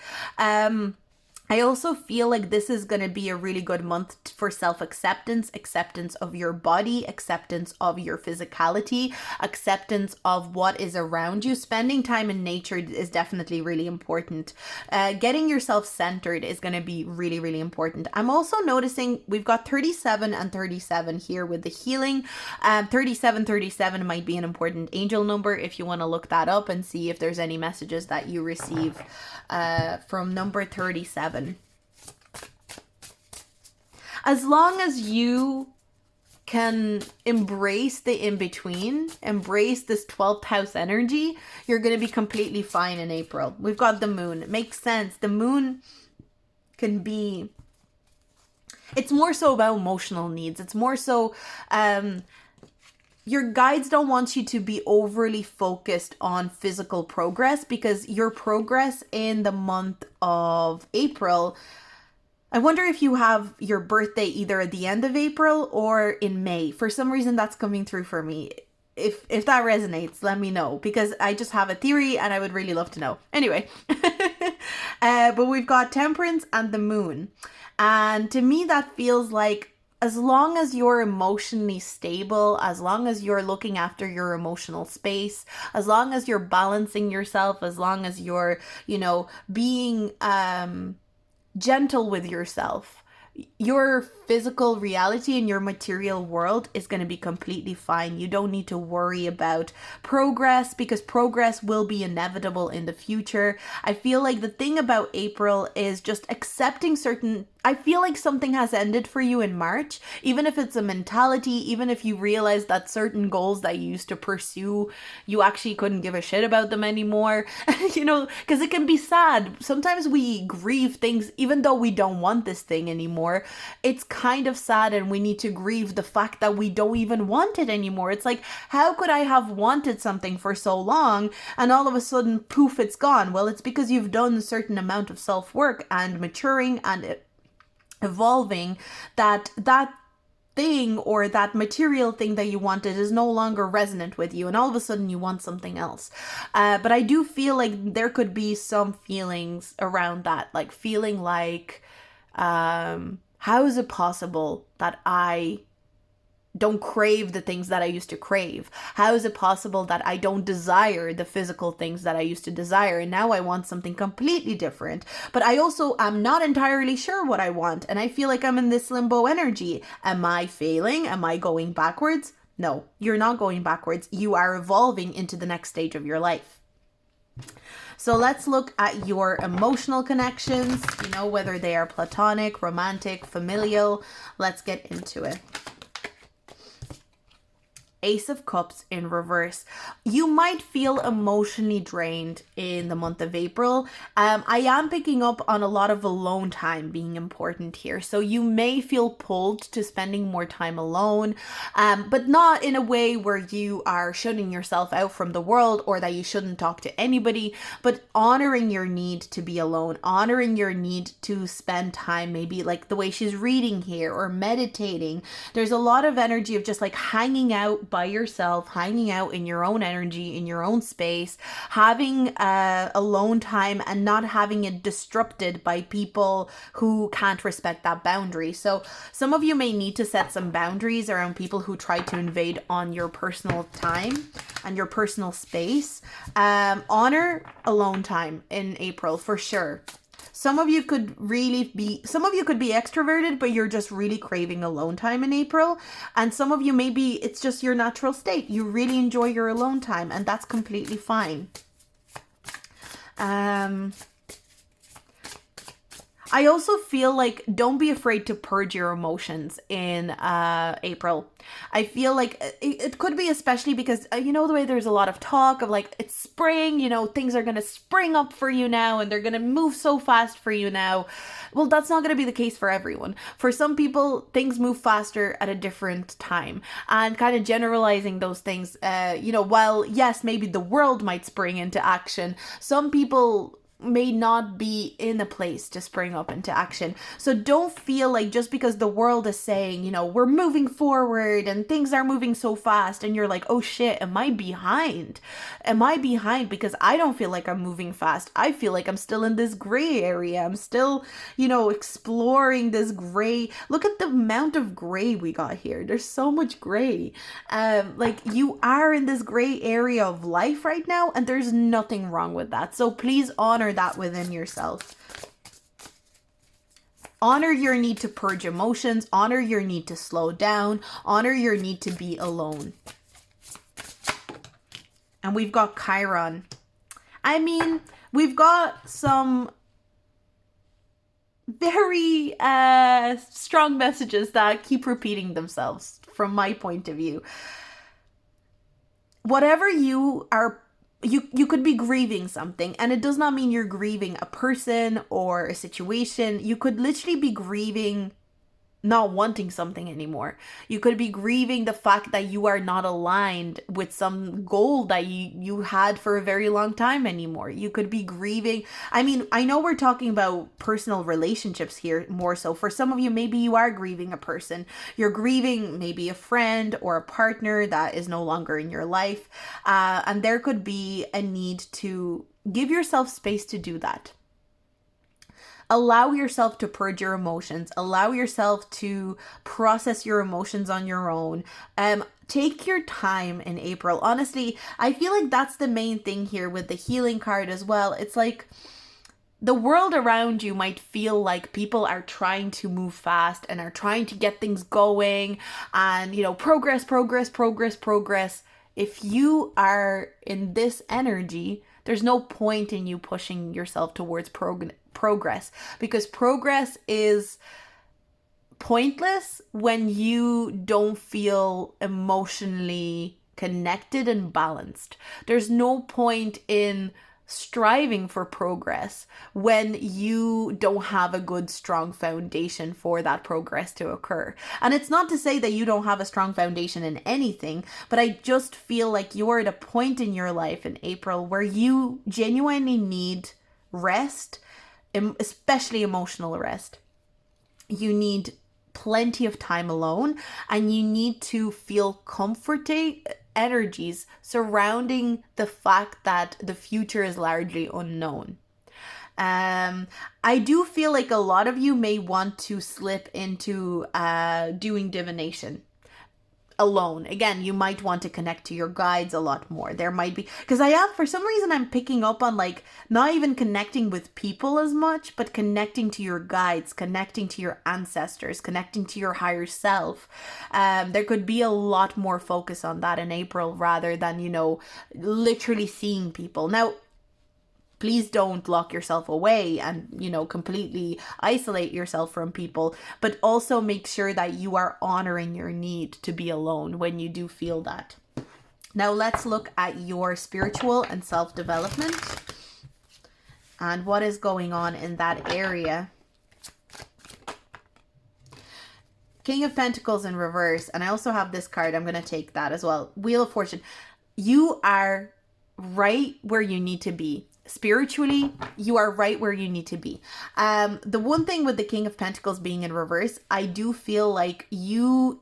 I also feel like this is going to be a really good month for self-acceptance, acceptance of your body, acceptance of your physicality, acceptance of what is around you. Spending time in nature is definitely really important. Getting yourself centered is going to be really, really important. I'm also noticing we've got 37 and 37 here with the healing. 37 might be an important angel number if you want to look that up and see if there's any messages that you receive from number 37. As long as you can embrace the in-between, embrace this 12th house energy, you're going to be completely fine in April. We've got the moon. It makes sense. The moon can be, it's more so about emotional needs. It's more so, your guides don't want you to be overly focused on physical progress, because your progress in the month of April, I wonder if you have your birthday either at the end of April or in May. For some reason, that's coming through for me. If that resonates, let me know, because I just have a theory and I would really love to know. Anyway, but we've got Temperance and the moon. And to me, that feels like as long as you're emotionally stable, as long as you're looking after your emotional space, as long as you're balancing yourself, as long as you're, being gentle with yourself, your physical reality and your material world is going to be completely fine. You don't need to worry about progress, because progress will be inevitable in the future. I feel like the thing about April is just accepting I feel like something has ended for you in March, even if it's a mentality, even if you realize that certain goals that you used to pursue, you actually couldn't give a shit about them anymore, because it can be sad. Sometimes we grieve things, even though we don't want this thing anymore. It's kind of sad, and we need to grieve the fact that we don't even want it anymore. It's like, how could I have wanted something for so long and all of a sudden, poof, it's gone? Well, it's because you've done a certain amount of self-work and maturing and evolving, that thing or that material thing that you wanted is no longer resonant with you, and all of a sudden you want something else. But I do feel like there could be some feelings around that, like feeling like, how is it possible that I don't crave the things that I used to crave? How is it possible that I don't desire the physical things that I used to desire, and now I want something completely different? But I also am not entirely sure what I want, and I feel like I'm in this limbo energy. Am I failing? Am I going backwards? No, you're not going backwards. You are evolving into the next stage of your life. So let's look at your emotional connections, whether they are platonic, romantic, familial. Let's get into it. Ace of Cups in reverse. You might feel emotionally drained in the month of April. I am picking up on a lot of alone time being important here. So you may feel pulled to spending more time alone, but not in a way where you are shutting yourself out from the world or that you shouldn't talk to anybody, but honoring your need to be alone, honoring your need to spend time, maybe like the way she's reading here or meditating. There's a lot of energy of just like hanging out by yourself, hanging out in your own energy, in your own space, having alone time and not having it disrupted by people who can't respect that boundary. So some of you may need to set some boundaries around people who try to invade on your personal time and your personal space. Honor alone time in April for sure. Some of you could be extroverted, but you're just really craving alone time in April. And some of you, maybe it's just your natural state. You really enjoy your alone time, and that's completely fine. I also feel like don't be afraid to purge your emotions in April. I feel like it could be especially because, the way there's a lot of talk of like, it's spring, things are going to spring up for you now and they're going to move so fast for you now. Well, that's not going to be the case for everyone. For some people, things move faster at a different time, and kind of generalizing those things, while yes, maybe the world might spring into action, some people may not be in a place to spring up into action. So don't feel like just because the world is saying, you know, we're moving forward and things are moving so fast, and you're like, oh shit, am I behind? Am I behind? Because I don't feel like I'm moving fast. I feel like I'm still in this gray area. I'm still, you know, exploring this gray. Look at the amount of gray we got here. There's so much gray. Like, you are in this gray area of life right now, and there's nothing wrong with that. So please honor that within yourself. Honor your need to purge emotions. Honor your need to slow down. Honor your need to be alone. And we've got Chiron. I mean, we've got some very strong messages that keep repeating themselves from my point of view. Whatever you are, you could be grieving something, and it does not mean you're grieving a person or a situation. You could literally be grieving not wanting something anymore. You could be grieving the fact that you are not aligned with some goal that you had for a very long time anymore. You could be grieving. I mean, I know we're talking about personal relationships here more so. For some of you, maybe you are grieving a person. You're grieving maybe a friend or a partner that is no longer in your life. And there could be a need to give yourself space to do that. Allow yourself to purge your emotions. Allow yourself to process your emotions on your own. Take your time in April. Honestly, I feel like that's the main thing here with the healing card as well. It's like the world around you might feel like people are trying to move fast and are trying to get things going and, you know, progress. If you are in this energy, there's no point in you pushing yourself towards progress, because progress is pointless when you don't feel emotionally connected and balanced. There's no point in striving for progress when you don't have a good, strong foundation for that progress to occur. And it's not to say that you don't have a strong foundation in anything, but I just feel like you're at a point in your life in April where you genuinely need rest, especially emotional rest. You need plenty of time alone, and you need to feel comforting energies surrounding the fact that the future is largely unknown. I do feel like a lot of you may want to slip into doing divination alone. Again, you might want to connect to your guides a lot more. There might be, because for some reason I'm picking up on like not even connecting with people as much, but connecting to your guides, connecting to your ancestors, connecting to your higher self. There could be a lot more focus on that in April rather than, you know, literally seeing people. Now, please don't lock yourself away and, you know, completely isolate yourself from people, but also make sure that you are honoring your need to be alone when you do feel that. Now let's look at your spiritual and self-development and what is going on in that area. King of Pentacles in reverse, and I also have this card. I'm going to take that as well. Wheel of Fortune. You are right where you need to be. Spiritually, you are right where you need to be. The one thing with the King of Pentacles being in reverse, I do feel like you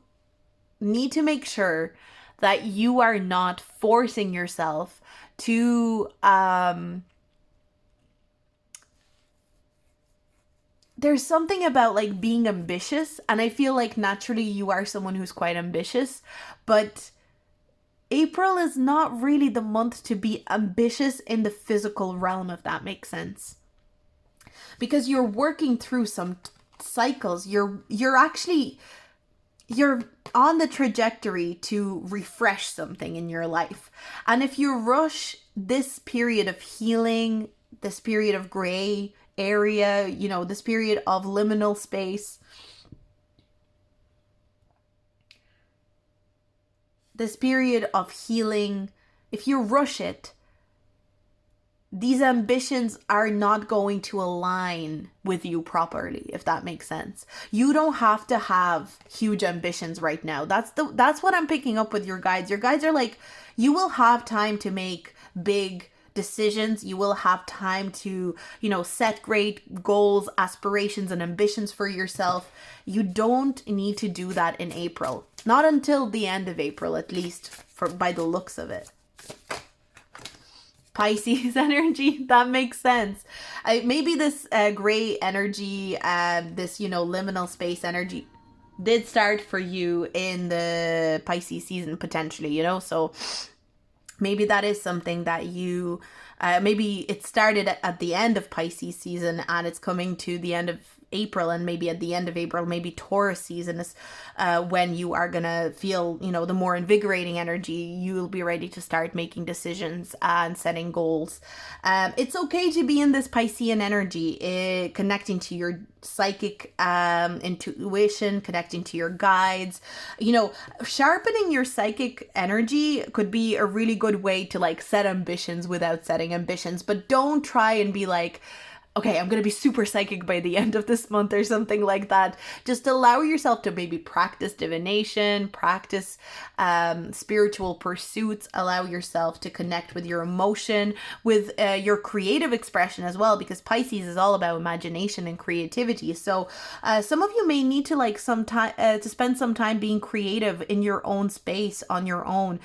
need to make sure that you are not forcing yourself to there's something about like being ambitious, and I feel like naturally you are someone who's quite ambitious, but April is not really the month to be ambitious in the physical realm, if that makes sense. Because you're working through some cycles. You're on the trajectory to refresh something in your life. And if you rush this period of healing, this period of gray area, you know, this period of liminal space, this period of healing, if you rush it, these ambitions are not going to align with you properly, if that makes sense. You don't have to have huge ambitions right now. That's what I'm picking up with your guides. Your guides are like, you will have time to make big decisions. You will have time to, set great goals, aspirations, and ambitions for yourself. You don't need to do that in April. Not until the end of April, at least by the looks of it. Pisces energy, that makes sense. Maybe this gray energy, this, liminal space energy did start for you in the Pisces season potentially, so maybe that is something that you, maybe it started at the end of Pisces season and it's coming to the end of April, and maybe at the end of April, maybe Taurus season is when you are gonna feel, the more invigorating energy. You'll be ready to start making decisions and setting goals. It's okay to be in this Piscean energy, connecting to your psychic intuition, connecting to your guides. Sharpening your psychic energy could be a really good way to like set ambitions without setting ambitions, but don't try and be like, okay, I'm going to be super psychic by the end of this month or something like that. Just allow yourself to maybe practice divination, practice spiritual pursuits, allow yourself to connect with your emotion, with your creative expression as well, because Pisces is all about imagination and creativity. So some of you may need to like some time to spend some time being creative in your own space, on your own,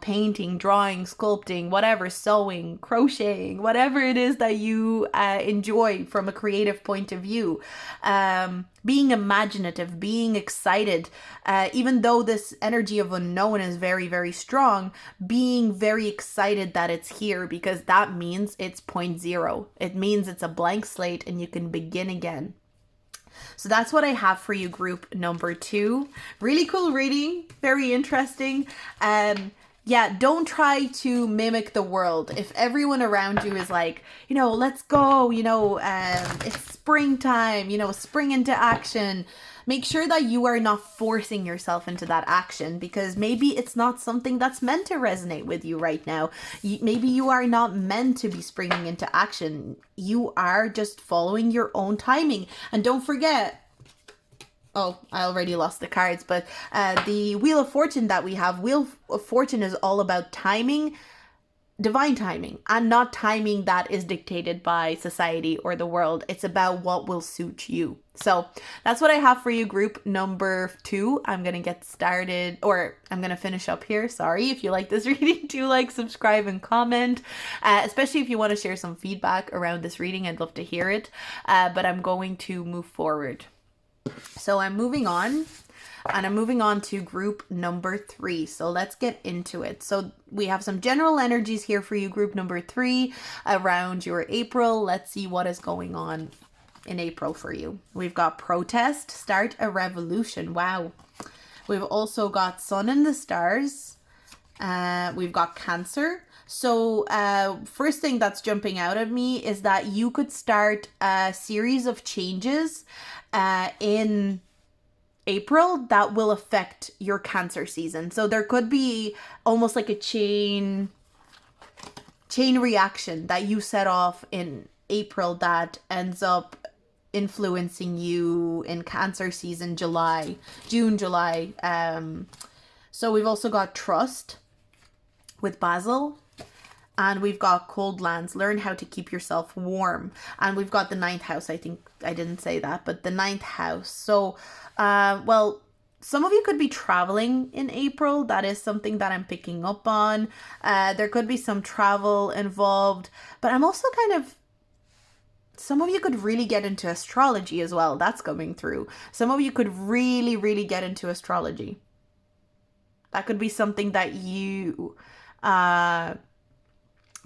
painting, drawing, sculpting, whatever, sewing, crocheting, whatever it is that you enjoy from a creative point of view. Being imaginative, being excited, even though this energy of unknown is very, very strong, being very excited that it's here, because that means it's 0. It means it's a blank slate and you can begin again. So that's what I have for you, group number 2. Really cool reading, very interesting. Yeah, don't try to mimic the world. If everyone around you is like, let's go, it's springtime, spring into action. Make sure that you are not forcing yourself into that action, because maybe it's not something that's meant to resonate with you right now. Maybe you are not meant to be springing into action. You are just following your own timing. And don't forget, oh, I already lost the cards, but the Wheel of Fortune that we have, Wheel of Fortune is all about timing, divine timing, and not timing that is dictated by society or the world. It's about what will suit you. So that's what I have for you, group number 2. I'm going to get started, or I'm going to finish up here. Sorry. If you like this reading, do like, subscribe, and comment, especially if you want to share some feedback around this reading. I'd love to hear it, but I'm going to move forward. So I'm moving on, and I'm moving on to group number 3. So let's get into it. So we have some general energies here for you, group number 3, around your April. Let's see what is going on in April for you. We've got protest, start a revolution. Wow. We've also got sun in the stars. We've got Cancer. So first thing that's jumping out at me is that you could start a series of changes in April that will affect your Cancer season. So there could be almost like a chain reaction that you set off in April that ends up influencing you in Cancer season, June, July. So we've also got trust with Basil. And we've got cold lands, learn how to keep yourself warm. And we've got the 9th house. I think I didn't say that, but the 9th house. So, well, some of you could be traveling in April. That is something that I'm picking up on. There could be some travel involved, but I'm also some of you could really get into astrology as well. That's coming through. Some of you could really, really get into astrology. That could be something that you,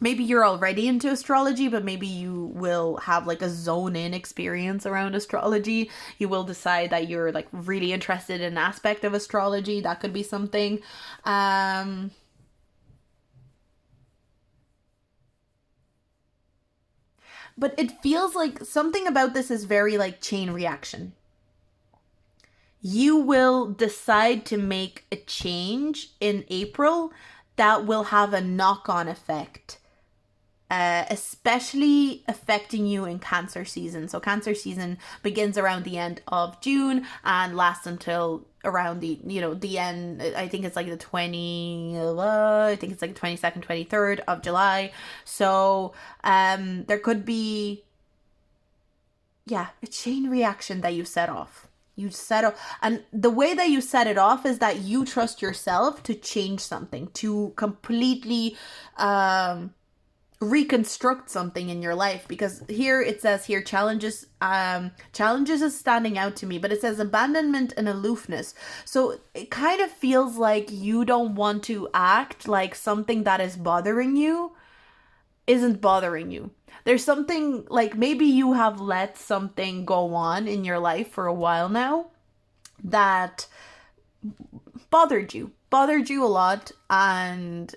maybe you're already into astrology, but maybe you will have like a zone in experience around astrology. You will decide that you're like really interested in an aspect of astrology. That could be something. But it feels like something about this is very like chain reaction. You will decide to make a change in April that will have a knock-on effect especially affecting you in Cancer season. So Cancer season begins around the end of June and lasts until around the end. I think it's like the 22nd, 23rd of July. So there could be a chain reaction that you set off. You set off, and the way that you set it off is that you trust yourself to change something, to completely reconstruct something in your life. Because here it says challenges is standing out to me, but it says abandonment and aloofness. So it kind of feels like you don't want to act like something that is bothering you isn't bothering you. There's something like maybe you have let something go on in your life for a while now that bothered you a lot, and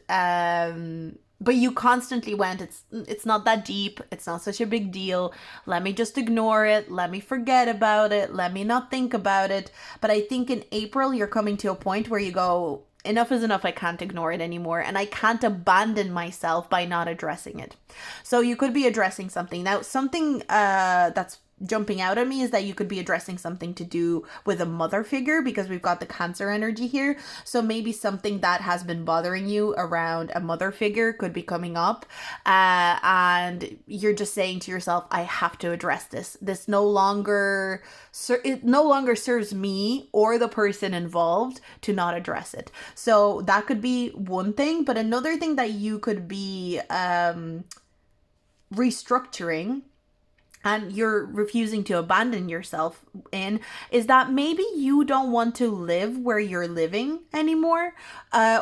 but you constantly went, it's not that deep, it's not such a big deal, let me just ignore it, let me forget about it, let me not think about it. But I think in April you're coming to a point where you go, enough is enough, I can't ignore it anymore, and I can't abandon myself by not addressing it. So you could be addressing something. Now, something that's jumping out at me is that you could be addressing something to do with a mother figure, because we've got the Cancer energy here. So maybe something that has been bothering you around a mother figure could be coming up, and you're just saying to yourself, I have to address this. This no longer serves me or the person involved to not address it. So that could be one thing. But another thing that you could be restructuring, and you're refusing to abandon yourself in, is that maybe you don't want to live where you're living anymore,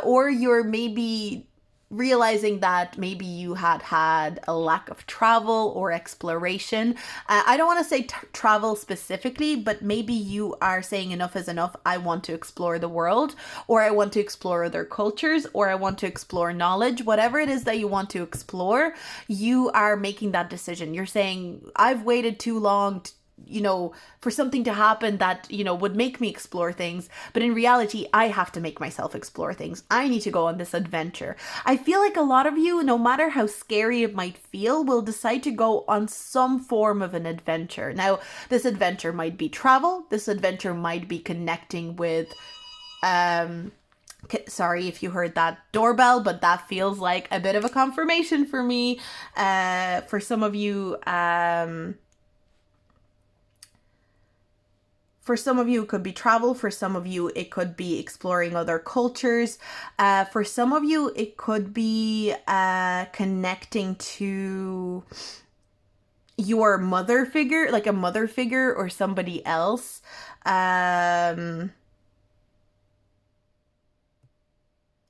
or you're maybe realizing that maybe you had a lack of travel or exploration. I don't want to say travel specifically, but maybe you are saying enough is enough. I want to explore the world, or I want to explore other cultures, or I want to explore knowledge. Whatever it is that you want to explore, you are making that decision. You're saying, I've waited too long for something to happen that, would make me explore things. But in reality, I have to make myself explore things. I need to go on this adventure. I feel like a lot of you, no matter how scary it might feel, will decide to go on some form of an adventure. Now, this adventure might be travel. This adventure might be connecting with, sorry if you heard that doorbell, but that feels like a bit of a confirmation for me. For some of you, it could be travel. For some of you, it could be exploring other cultures. For some of you, it could be connecting to your mother figure, like a mother figure or somebody else.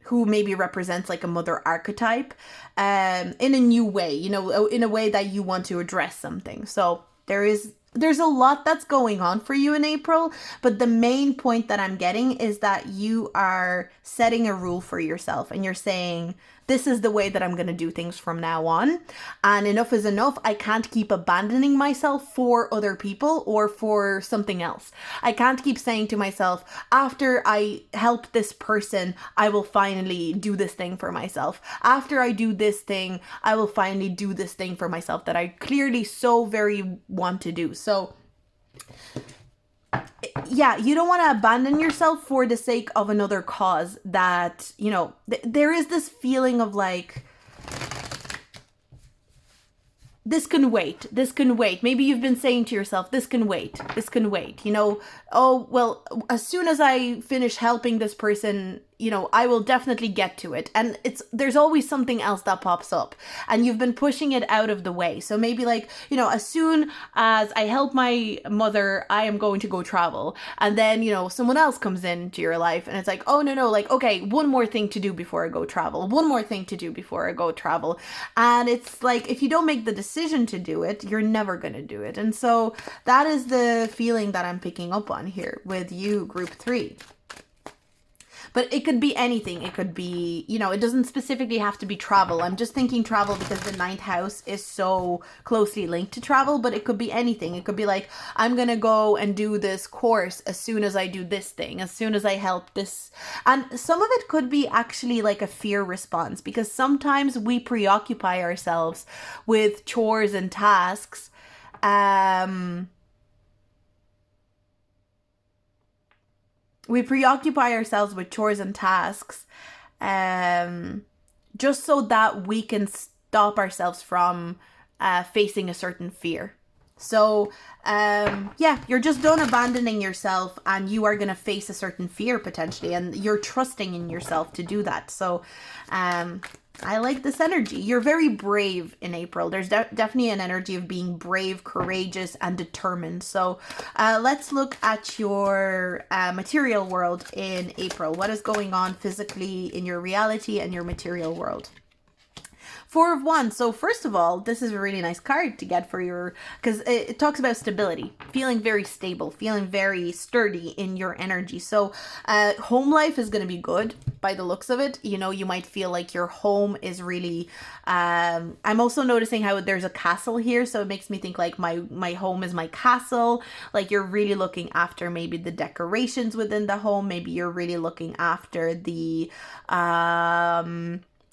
Who maybe represents like a mother archetype in a new way, in a way that you want to address something. So there's a lot that's going on for you in April, but the main point that I'm getting is that you are setting a rule for yourself, and you're saying, this is the way that I'm going to do things from now on. And enough is enough. I can't keep abandoning myself for other people or for something else. I can't keep saying to myself, after I help this person, I will finally do this thing for myself. After I do this thing, I will finally do this thing for myself that I clearly so very want to do. So yeah, you don't want to abandon yourself for the sake of another cause that, there is this feeling of like, this can wait. Maybe you've been saying to yourself, this can wait. Oh, well, as soon as I finish helping this person, I will definitely get to it. And there's always something else that pops up, and you've been pushing it out of the way. So maybe like, as soon as I help my mother, I am going to go travel. And then, someone else comes into your life and it's like, oh, no, like, okay, one more thing to do before I go travel. And it's like, if you don't make the decision to do it, you're never going to do it. And so that is the feeling that I'm picking up on here with you, group 3. But it could be anything. It could be, it doesn't specifically have to be travel. I'm just thinking travel because the ninth house is so closely linked to travel, but it could be anything. It could be like, I'm going to go and do this course as soon as I do this thing, as soon as I help this. And some of it could be actually like a fear response, because sometimes we preoccupy ourselves with chores and tasks. We preoccupy ourselves with chores and tasks just so that we can stop ourselves from facing a certain fear. So, yeah, you're just done abandoning yourself, and you are going to face a certain fear potentially, and you're trusting in yourself to do that. So, I like this energy. You're very brave in April. There's definitely an energy of being brave, courageous, and determined. So let's look at your material world in April. What is going on physically in your reality and your material world? Four of Wands. So first of all, this is a really nice card to get for your, because it talks about stability, feeling very stable, feeling very sturdy in your energy. So home life is going to be good by the looks of it. You might feel like your home is really, I'm also noticing how there's a castle here. So it makes me think like my home is my castle. Like you're really looking after maybe the decorations within the home. Maybe you're really looking after the,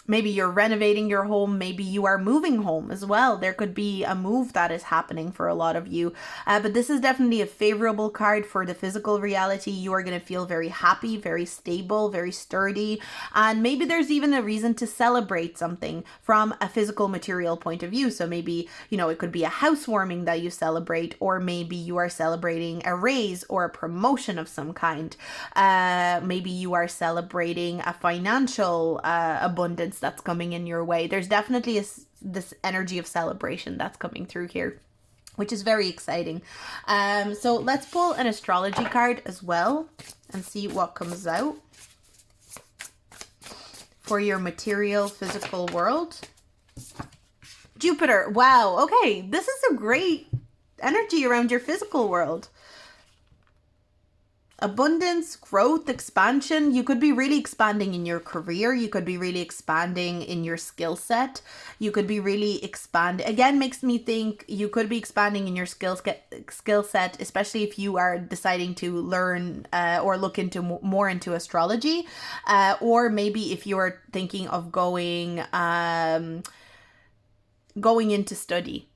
maybe you're renovating your home. Maybe you are moving home as well. There could be a move that is happening for a lot of you. But this is definitely a favorable card for the physical reality. You are going to feel very happy, very stable, very sturdy. And maybe there's even a reason to celebrate something from a physical material point of view. So maybe, it could be a housewarming that you celebrate, or maybe you are celebrating a raise or a promotion of some kind. Maybe you are celebrating a financial abundance that's coming in your way. There's definitely this energy of celebration that's coming through here, which is very exciting. So let's pull an astrology card as well and see what comes out for your material physical world. Jupiter. Wow. Okay. This is a great energy around your physical world. Abundance, growth, expansion. You could be really expanding in your career. You could be really expanding in your skill set. You could be really again, makes me think you could be expanding in your skill set, especially if you are deciding to learn or look into more into astrology, or maybe if you are thinking of going into study.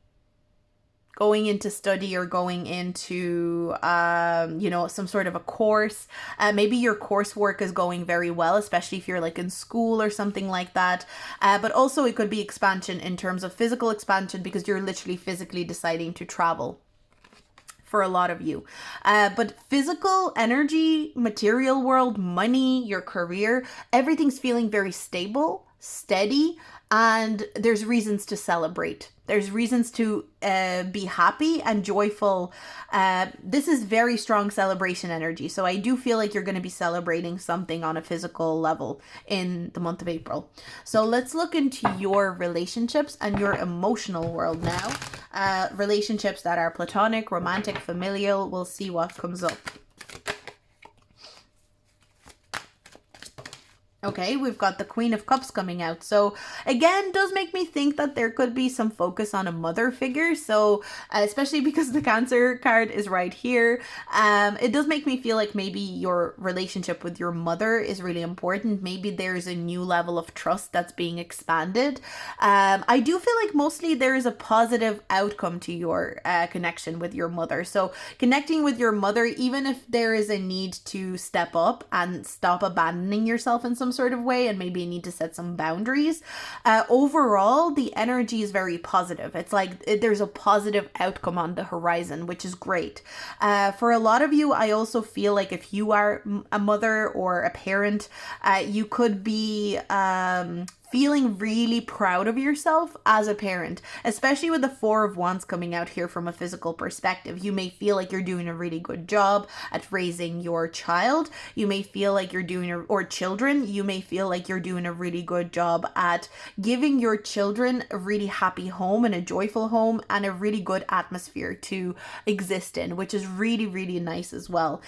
Going into study or going into, some sort of a course. Maybe your coursework is going very well, especially if you're like in school or something like that. But also it could be expansion in terms of physical expansion, because you're literally physically deciding to travel for a lot of you. But physical energy, material world, money, your career, everything's feeling very stable, steady, and there's reasons to celebrate. There's reasons to be happy and joyful. This is very strong celebration energy. So I do feel like you're going to be celebrating something on a physical level in the month of April. So let's look into your relationships and your emotional world now. Relationships that are platonic, romantic, familial. We'll see what comes up. Okay, we've got the Queen of Cups coming out. So again, does make me think that there could be some focus on a mother figure. So especially because the Cancer card is right here, it does make me feel like maybe your relationship with your mother is really important. Maybe there's a new level of trust that's being expanded. I do feel like mostly there is a positive outcome to your connection with your mother. So connecting with your mother, even if there is a need to step up and stop abandoning yourself in some sort of way, and maybe you need to set some boundaries. Overall, the energy is very positive. It's like there's a positive outcome on the horizon, which is great. For a lot of you, I also feel like if you are a mother or a parent, you could be feeling really proud of yourself as a parent, especially with the Four of Wands coming out here from a physical perspective. You may feel like you're doing a really good job at raising your child. You may feel like you're doing, or children, you may feel like you're doing a really good job at giving your children a really happy home and a joyful home and a really good atmosphere to exist in, which is really, really nice as well.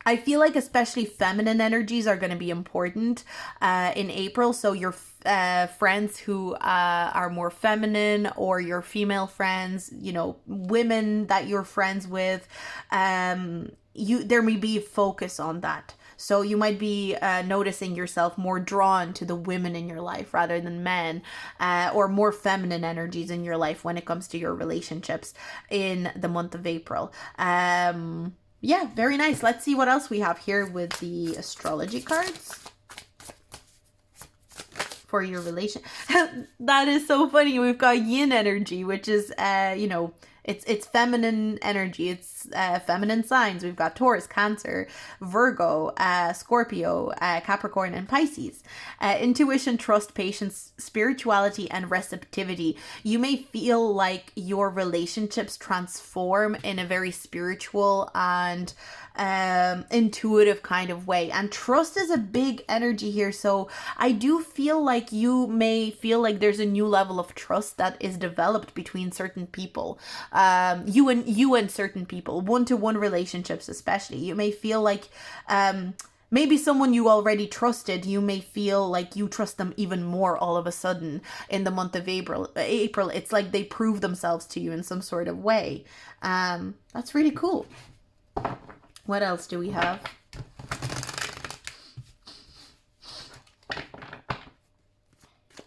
I feel like especially feminine energies are going to be important in April. So your friends who are more feminine, or your female friends, you know, women that you're friends with, there may be a focus on that. So you might be noticing yourself more drawn to the women in your life rather than men, or more feminine energies in your life when it comes to your relationships in the month of April. Yeah, very nice. Let's see what else we have here with the astrology cards for your relation. That is so funny. We've got yin energy, which is, you know, it's feminine energy. It's feminine signs. We've got Taurus, Cancer, Virgo, Scorpio, Capricorn, and Pisces. Intuition, trust, patience, spirituality, and receptivity. You may feel like your relationships transform in a very spiritual and intuitive kind of way. And trust is a big energy here. So I do feel like you may feel like there's a new level of trust that is developed between certain people. You and certain people, one-to-one relationships especially. You may feel like maybe someone you already trusted, you may feel like you trust them even more all of a sudden in the month of April. It's like they prove themselves to you in some sort of way. That's really cool. What else do we have?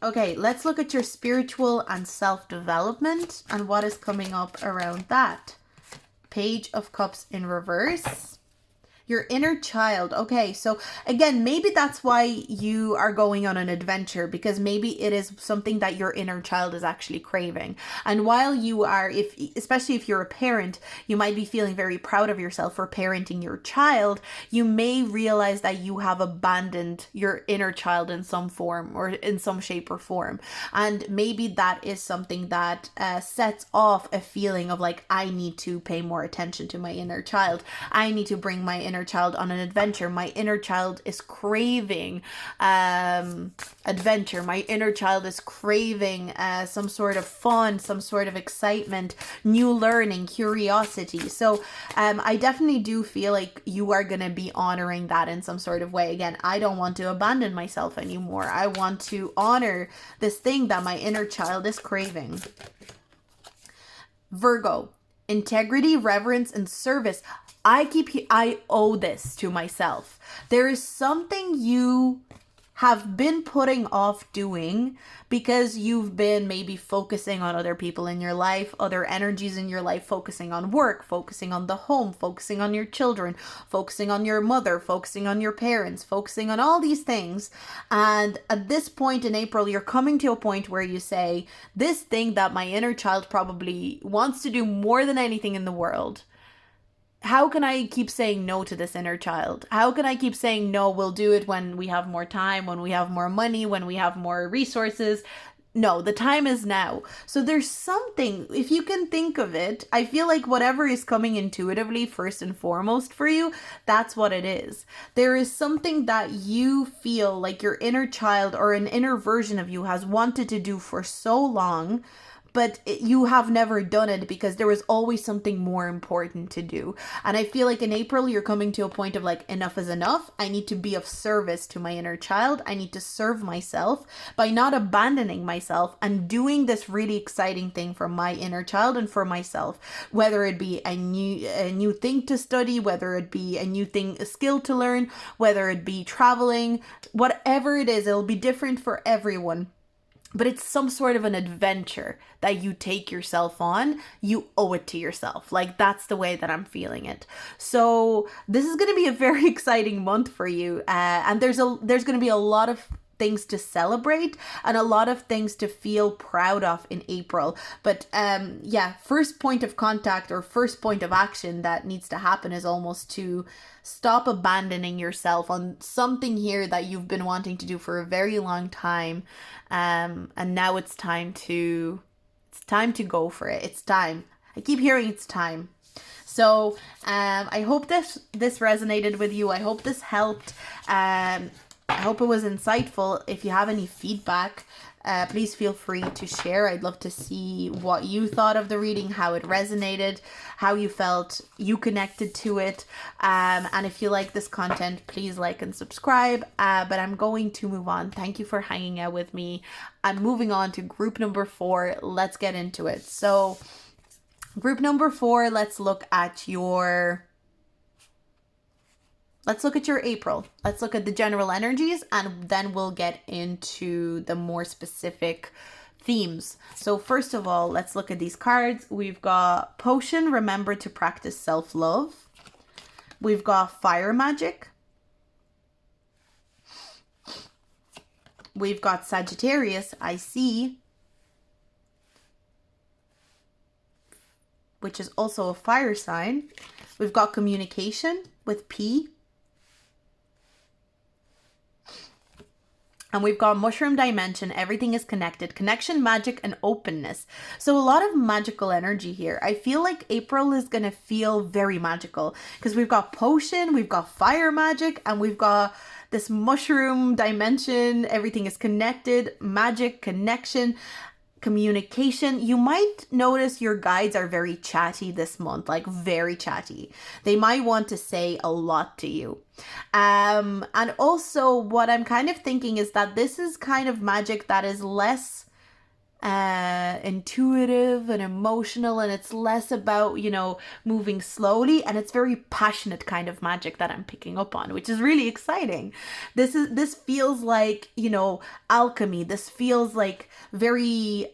Okay, let's look at your spiritual and self-development and what is coming up around that. Page of Cups in reverse. Your inner child. Okay, so again, maybe that's why you are going on an adventure, because maybe it is something that your inner child is actually craving. And while you are, especially if you're a parent, you might be feeling very proud of yourself for parenting your child. You may realize that you have abandoned your inner child in some form or in some shape or form. And maybe that is something that sets off a feeling of like, I need to pay more attention to my inner child. I need to bring my inner child on an adventure. My inner child is craving adventure. My inner child is craving some sort of fun, some sort of excitement, new learning, curiosity. So I definitely do feel like you are going to be honoring that in some sort of way. Again, I don't want to abandon myself anymore. I want to honor this thing that my inner child is craving. Virgo. Integrity, reverence, and service. I owe this to myself. There is something you have been putting off doing because you've been maybe focusing on other people in your life, other energies in your life, focusing on work, focusing on the home, focusing on your children, focusing on your mother, focusing on your parents, focusing on all these things. And at this point in April, you're coming to a point where you say, this thing that my inner child probably wants to do more than anything in the world, how can I keep saying no to this inner child? How can I keep saying no, we'll do it when we have more time, when we have more money, when we have more resources? No, the time is now. So there's something, if you can think of it, I feel like whatever is coming intuitively first and foremost for you, that's what it is. There is something that you feel like your inner child or an inner version of you has wanted to do for so long, but you have never done it because there was always something more important to do. And I feel like in April, you're coming to a point of like, enough is enough. I need to be of service to my inner child. I need to serve myself by not abandoning myself and doing this really exciting thing for my inner child and for myself, whether it be a new thing to study, whether it be a skill to learn, whether it be traveling, whatever it is, it'll be different for everyone. But it's some sort of an adventure that you take yourself on. You owe it to yourself. Like, that's the way that I'm feeling it. So this is going to be a very exciting month for you. And there's going to be a lot of things to celebrate and a lot of things to feel proud of in April. But first point of contact or first point of action that needs to happen is almost to stop abandoning yourself on something here that you've been wanting to do for a very long time. And now it's time to go for it. It's time. I keep hearing it's time. So I hope this resonated with you. I hope this helped. I hope it was insightful. If you have any feedback, please feel free to share. I'd love to see what you thought of the reading, how it resonated, how you felt you connected to it. And if you like this content, please like and subscribe. But I'm going to move on. Thank you for hanging out with me. I'm moving on to group number 4. Let's get into it. So group number 4, let's look at your April. Let's look at the general energies, and then we'll get into the more specific themes. So first of all, let's look at these cards. We've got Potion, remember to practice self-love. We've got Fire Magic. We've got Sagittarius, I see, which is also a fire sign. We've got Communication with P. And we've got Mushroom Dimension, everything is connected, connection, magic, and openness. So a lot of magical energy here. I feel like April is going to feel very magical because we've got Potion, we've got Fire Magic, and we've got this Mushroom Dimension, everything is connected, magic, connection, communication. You might notice your guides are very chatty this month, like very chatty. They might want to say a lot to you. And also what I'm kind of thinking is that this is kind of magic that is less intuitive and emotional, and it's less about, you know, moving slowly, and it's very passionate kind of magic that I'm picking up on, which is really exciting. This feels like, you know, alchemy. This feels like very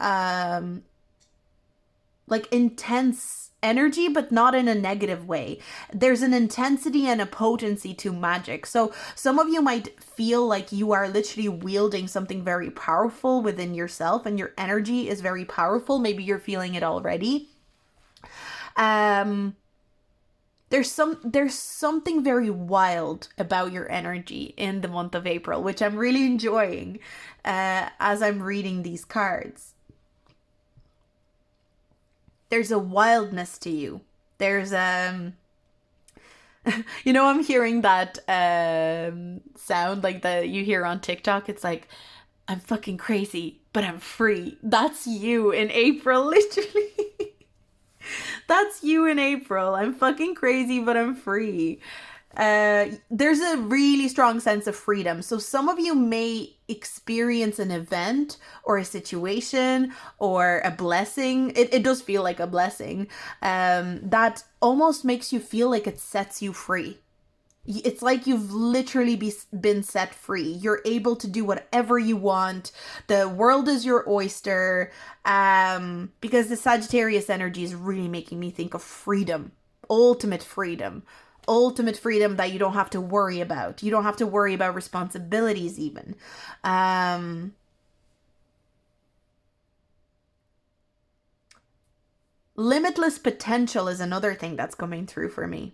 like intense energy, but not in a negative way. There's an intensity and a potency to magic. So some of you might feel like you are literally wielding something very powerful within yourself, and your energy is very powerful. Maybe you're feeling it already. There's something very wild about your energy in the month of April, which I'm really enjoying as I'm reading these cards. There's a wildness to you. There's you know, I'm hearing that sound like that you hear on TikTok. It's like, I'm fucking crazy, but I'm free. That's you in April, literally. That's you in April. I'm fucking crazy, but I'm free. There's a really strong sense of freedom. So some of you may experience an event or a situation or a blessing. It does feel like a blessing that almost makes you feel like it sets you free. It's like you've literally been set free. You're able to do whatever you want. The world is your oyster. Because the Sagittarius energy is really making me think of freedom. Ultimate freedom. Ultimate freedom that you don't have to worry about. You don't have to worry about responsibilities even. Limitless potential is another thing that's coming through for me.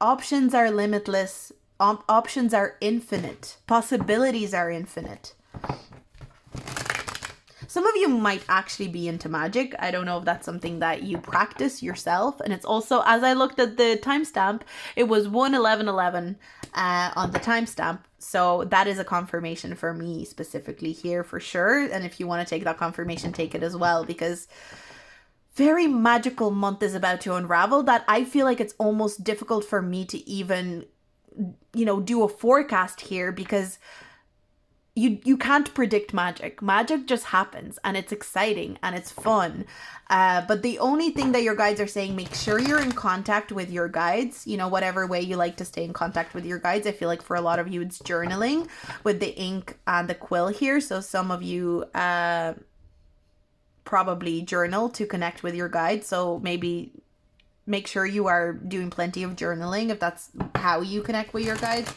Options are limitless. Options are infinite. Possibilities are infinite. Some of you might actually be into magic. I don't know if that's something that you practice yourself. And it's also, as I looked at the timestamp, it was 1/11/11 on the timestamp. So that is a confirmation for me specifically here for sure. And if you want to take that confirmation, take it as well, because very magical month is about to unravel that I feel like it's almost difficult for me to even, you know, do a forecast here, because you can't predict magic. Magic just happens, and it's exciting and it's fun. But the only thing that your guides are saying, make sure you're in contact with your guides, you know, whatever way you like to stay in contact with your guides. I feel like for a lot of you, it's journaling with the ink and the quill here. So some of you probably journal to connect with your guides. So maybe make sure you are doing plenty of journaling if that's how you connect with your guides.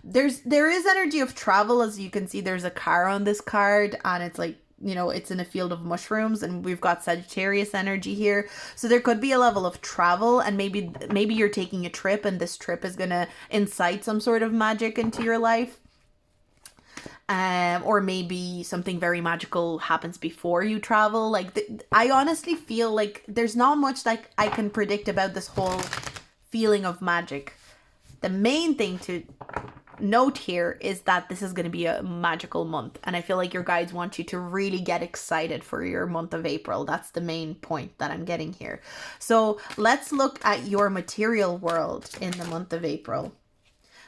There is energy of travel. As you can see, there's a car on this card, and it's like, you know, it's in a field of mushrooms, and we've got Sagittarius energy here. So there could be a level of travel, and maybe you're taking a trip, and this trip is gonna incite some sort of magic into your life. Or maybe something very magical happens before you travel. Like, I honestly feel like there's not much that I can predict about this whole feeling of magic. The main thing to note here is that this is going to be a magical month, and I feel like your guides want you to really get excited for your month of April. That's the main point that I'm getting here. So let's look at your material world in the month of April.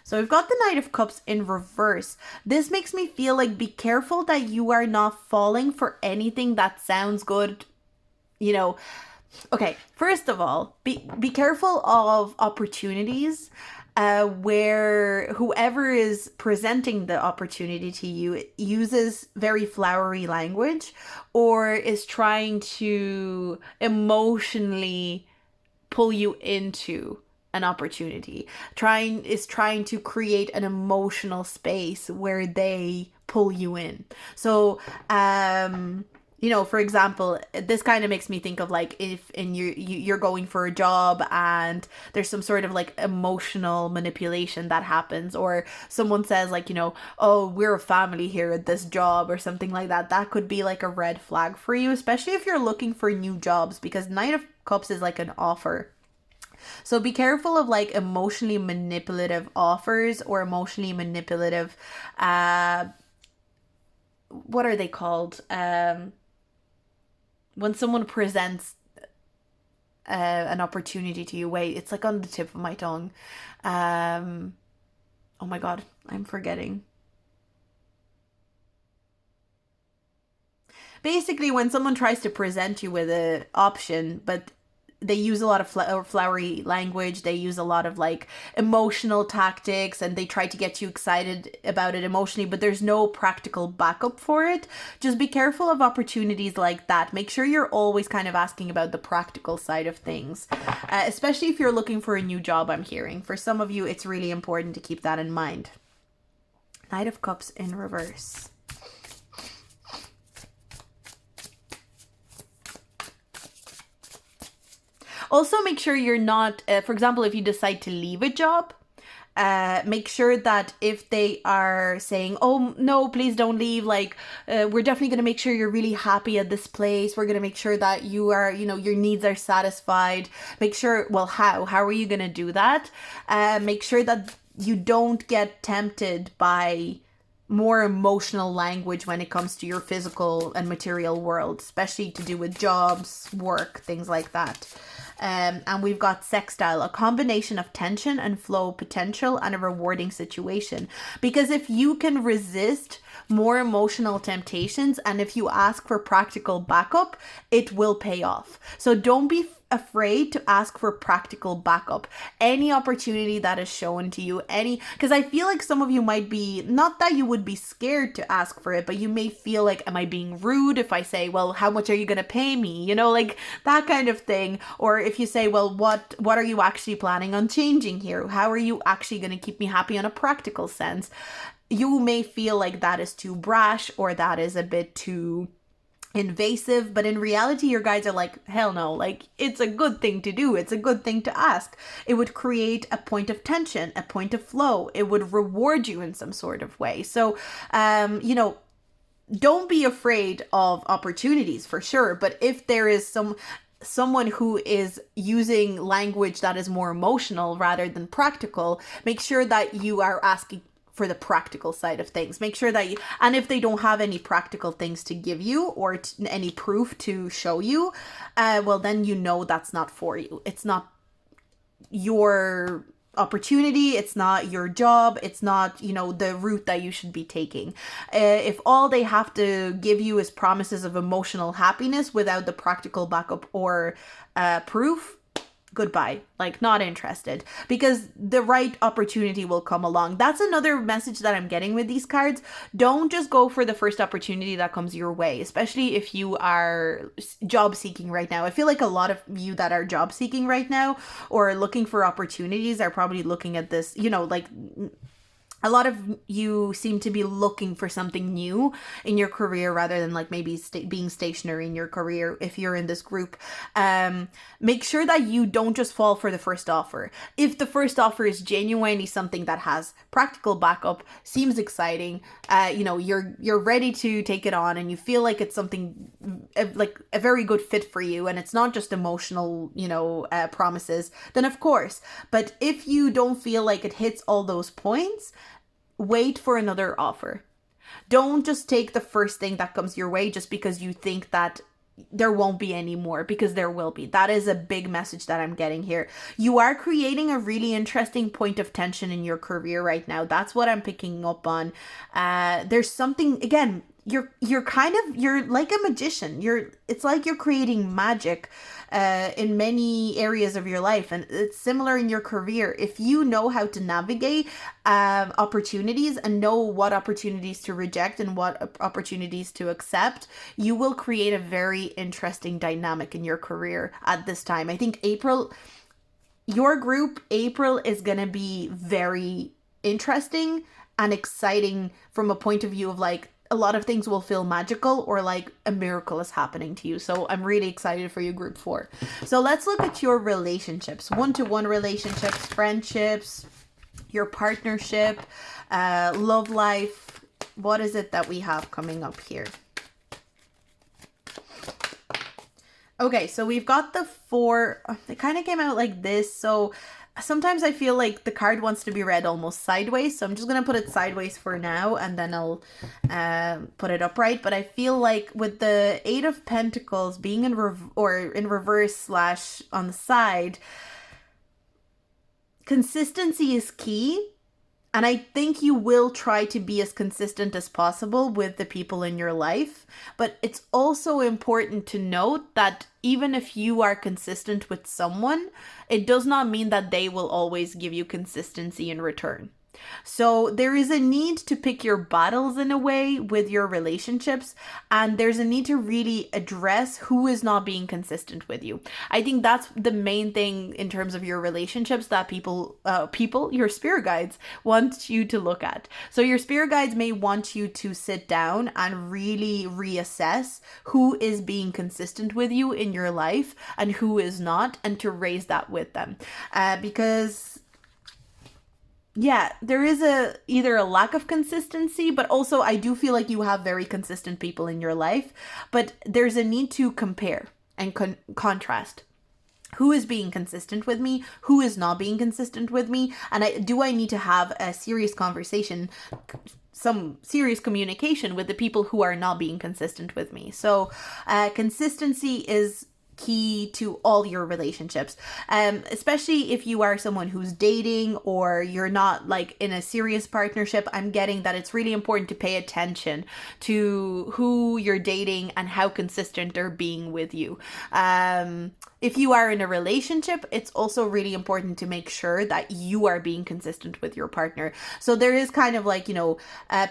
So we've got the Knight of Cups in reverse. This makes me feel like be careful that you are not falling for anything that sounds good, you know. Okay, first of all, be careful of opportunities where whoever is presenting the opportunity to you uses very flowery language or is trying to emotionally pull you into an opportunity, trying to create an emotional space where they pull you in. So for example, this kind of makes me think of like if you're going for a job and there's some sort of like emotional manipulation that happens, or someone says like, oh, we're a family here at this job or something like that. That could be like a red flag for you, especially if you're looking for new jobs, because Knight of Cups is like an offer. So be careful of like emotionally manipulative offers or emotionally manipulative, what are they called? When someone presents an opportunity to you, wait, it's like on the tip of my tongue. Oh my God, I'm forgetting. Basically, when someone tries to present you with an option, but they use a lot of flowery language, they use a lot of like emotional tactics, and they try to get you excited about it emotionally, but there's no practical backup for it. Just be careful of opportunities like that. Make sure you're always kind of asking about the practical side of things, especially if you're looking for a new job. I'm hearing for some of you it's really important to keep that in mind. Knight of Cups in reverse. Also, make sure you're not, for example, if you decide to leave a job, make sure that if they are saying, oh, no, please don't leave, like, we're definitely going to make sure you're really happy at this place. We're going to make sure that you are, your needs are satisfied. Make sure, well, how are you going to do that? Make sure that you don't get tempted by more emotional language when it comes to your physical and material world, especially to do with jobs, work, things like that. And we've got sextile, a combination of tension and flow potential and a rewarding situation. Because if you can resist more emotional temptations and if you ask for practical backup, it will pay off. So don't be afraid to ask for practical backup. Any opportunity that is shown to you, because I feel like some of you might be, not that you would be scared to ask for it, but you may feel like, am I being rude if I say, well, how much are you going to pay me? Like that kind of thing. Or if you say, well, what are you actually planning on changing here? How are you actually going to keep me happy on a practical sense? You may feel like that is too brash or that is a bit too invasive, but in reality your guides are like, hell no, like it's a good thing to do, it's a good thing to ask. It would create a point of tension, a point of flow, it would reward you in some sort of way. So don't be afraid of opportunities for sure, but if there is someone who is using language that is more emotional rather than practical, make sure that you are asking for the practical side of things. Make sure that and if they don't have any practical things to give you or any proof to show you, well, then that's not for you. It's not your opportunity, it's not your job, it's not, the route that you should be taking. If all they have to give you is promises of emotional happiness without the practical backup or proof, goodbye, like not interested, because the right opportunity will come along. That's another message that I'm getting with these cards. Don't just go for the first opportunity that comes your way, especially if you are job seeking right now. I feel like a lot of you that are job seeking right now or looking for opportunities are probably looking at this, like a lot of you seem to be looking for something new in your career rather than like maybe being stationary in your career. If you're in this group, make sure that you don't just fall for the first offer. If the first offer is genuinely something that has practical backup, seems exciting, you're ready to take it on, and you feel like it's something like a very good fit for you, and it's not just emotional, promises, then of course. But if you don't feel like it hits all those points, wait for another offer. Don't just take the first thing that comes your way just because you think that there won't be any more, because there will be. That is a big message that I'm getting here. You are creating a really interesting point of tension in your career right now. That's what I'm picking up on. There's something, again, you're like a magician. It's like you're creating magic in many areas of your life, and it's similar in your career. If you know how to navigate opportunities and know what opportunities to reject and what opportunities to accept, you will create a very interesting dynamic in your career at this time. I think your group, April, is going to be very interesting and exciting from a point of view of like, a lot of things will feel magical or like a miracle is happening to you. So I'm really excited for you, group 4. So let's look at your relationships, one-to-one relationships, friendships, your partnership, love life. What is it that we have coming up here? Okay, so we've got the 4. It kind of came out like this. So sometimes I feel like the card wants to be read almost sideways, so I'm just going to put it sideways for now, and then I'll put it upright. But I feel like with the 8 of Pentacles being in reverse / on the side, consistency is key. And I think you will try to be as consistent as possible with the people in your life. But it's also important to note that even if you are consistent with someone, it does not mean that they will always give you consistency in return. So there is a need to pick your battles in a way with your relationships, and there's a need to really address who is not being consistent with you. I think that's the main thing in terms of your relationships that your spirit guides want you to look at. So your spirit guides may want you to sit down and really reassess who is being consistent with you in your life and who is not, and to raise that with them. Because there is either a lack of consistency, but also I do feel like you have very consistent people in your life, but there's a need to compare and contrast. Who is being consistent with me? Who is not being consistent with me? And I need to have a serious conversation, some serious communication with the people who are not being consistent with me. So consistency is key to all your relationships, especially if you are someone who's dating or you're not like in a serious partnership. I'm getting that it's really important to pay attention to who you're dating and how consistent they're being with you. If you are in a relationship, it's also really important to make sure that you are being consistent with your partner. So there is kind of like,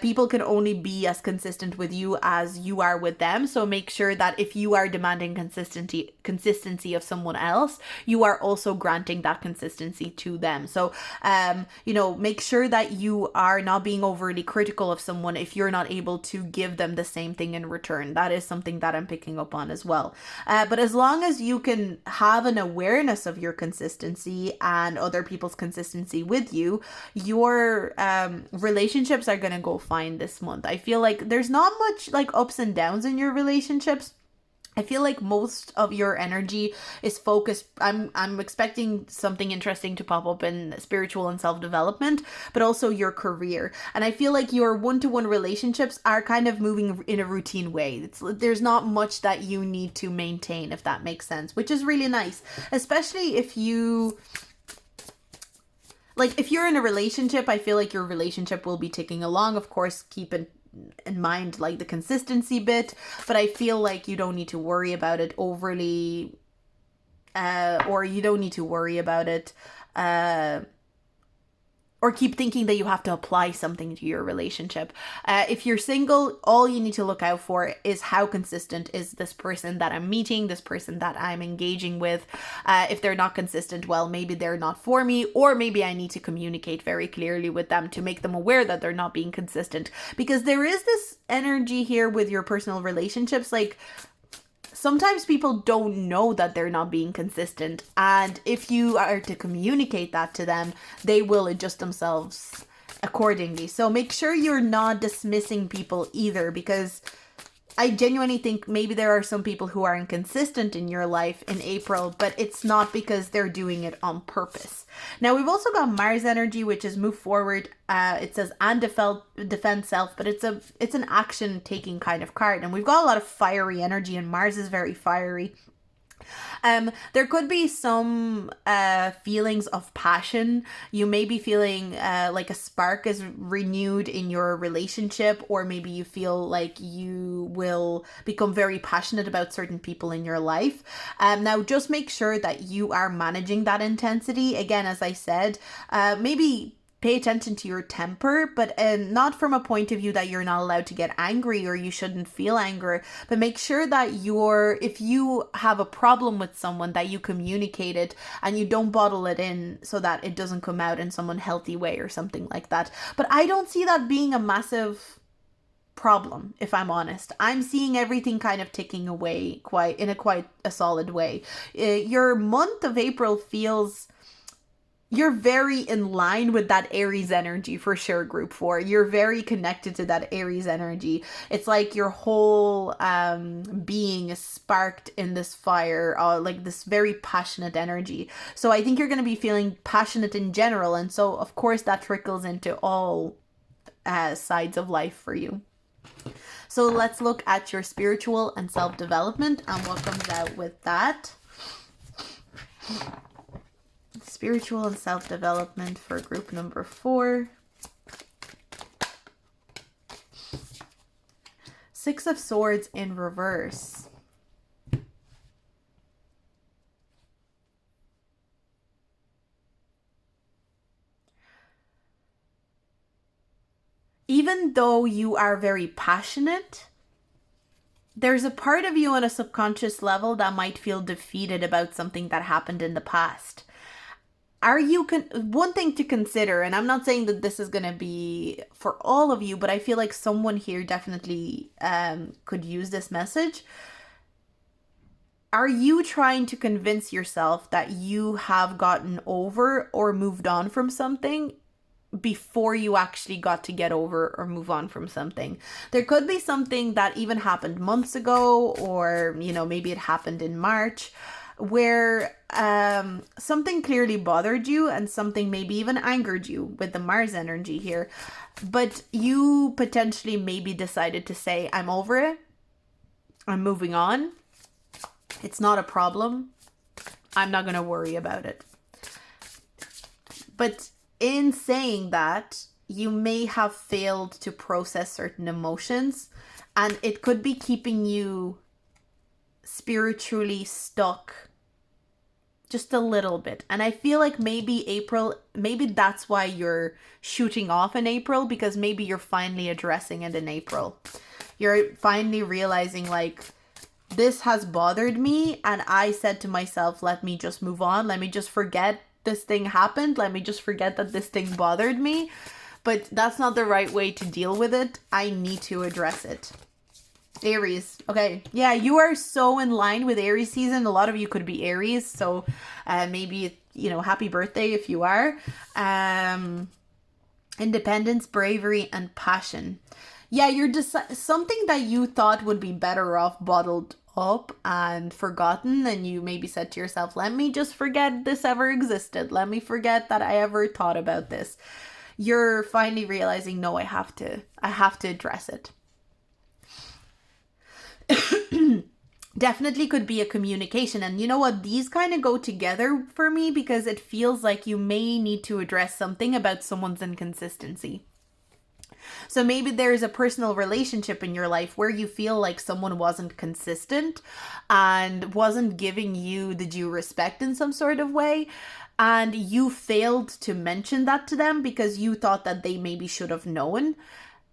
people can only be as consistent with you as you are with them. So make sure that if you are demanding consistency of someone else, you are also granting that consistency to them. So, make sure that you are not being overly critical of someone if you're not able to give them the same thing in return. That is something that I'm picking up on as well. But as long as you can have an awareness of your consistency and other people's consistency with you, your relationships are going to go fine this month. I feel like there's not much like ups and downs in your relationships. I feel like most of your energy is focused. I'm expecting something interesting to pop up in spiritual and self-development, but also your career. And I feel like your one-to-one relationships are kind of moving in a routine way. There's not much that you need to maintain, if that makes sense, which is really nice, especially if you're in a relationship. I feel like your relationship will be ticking along. Of course, keep in mind like the consistency bit, but I feel like you don't need to worry about it overly, or you don't need to worry about it or keep thinking that you have to apply something to your relationship. If you're single, all you need to look out for is how consistent is this person that I'm meeting, this person that I'm engaging with. If they're not consistent, well, maybe they're not for me, or maybe I need to communicate very clearly with them to make them aware that they're not being consistent. Because there is this energy here with your personal relationships, like, sometimes people don't know that they're not being consistent. And if you are to communicate that to them, they will adjust themselves accordingly. So make sure you're not dismissing people either, because I genuinely think maybe there are some people who are inconsistent in your life in April, but it's not because they're doing it on purpose. Now, we've also got Mars energy, which is move forward. It says and defend self, but it's an action taking kind of card. And we've got a lot of fiery energy, and Mars is very fiery. There could be some feelings of passion. You may be feeling like a spark is renewed in your relationship, or maybe you feel like you will become very passionate about certain people in your life. Now, just make sure that you are managing that intensity. Again, as I said, maybe pay attention to your temper, but not from a point of view that you're not allowed to get angry or you shouldn't feel anger, but make sure that if you have a problem with someone, that you communicate it and you don't bottle it in so that it doesn't come out in some unhealthy way or something like that. But I don't see that being a massive problem, if I'm honest. I'm seeing everything kind of ticking away quite a solid way. Your month of April feels... You're very in line with that Aries energy for sure, group 4. You're very connected to that Aries energy. It's like your whole being is sparked in this fire, like this very passionate energy. So I think you're going to be feeling passionate in general. And so, of course, that trickles into all sides of life for you. So let's look at your spiritual and self-development and what comes out with that. Spiritual and self-development for group number 4. 6 of Swords in reverse. Even though you are very passionate, there's a part of you on a subconscious level that might feel defeated about something that happened in the past. One thing to consider, and I'm not saying that this is going to be for all of you, but I feel like someone here definitely could use this message. Are you trying to convince yourself that you have gotten over or moved on from something before you actually got to get over or move on from something? There could be something that even happened months ago, or, maybe it happened in March, where something clearly bothered you and something maybe even angered you with the Mars energy here. But you potentially maybe decided to say, I'm over it. I'm moving on. It's not a problem. I'm not going to worry about it. But in saying that, you may have failed to process certain emotions, and it could be keeping you spiritually stuck just a little bit. And I feel like maybe that's why you're shooting off in April, because maybe you're finally addressing it in April. You're finally realizing, like, this has bothered me, and I said to myself, let me just move on. Let me just forget this thing happened. Let me just forget that this thing bothered me. But that's not the right way to deal with it. I need to address it. Aries. Okay. Yeah, you are so in line with Aries season. A lot of you could be Aries. So maybe, happy birthday if you are. Independence, bravery, and passion. Yeah, you're something that you thought would be better off bottled up and forgotten, and you maybe said to yourself, let me just forget this ever existed. Let me forget that I ever thought about this. You're finally realizing, no, I have to address it. Definitely could be a communication. And you know what? These kind of go together for me, because it feels like you may need to address something about someone's inconsistency. So maybe there's a personal relationship in your life where you feel like someone wasn't consistent and wasn't giving you the due respect in some sort of way. And you failed to mention that to them because you thought that they maybe should have known,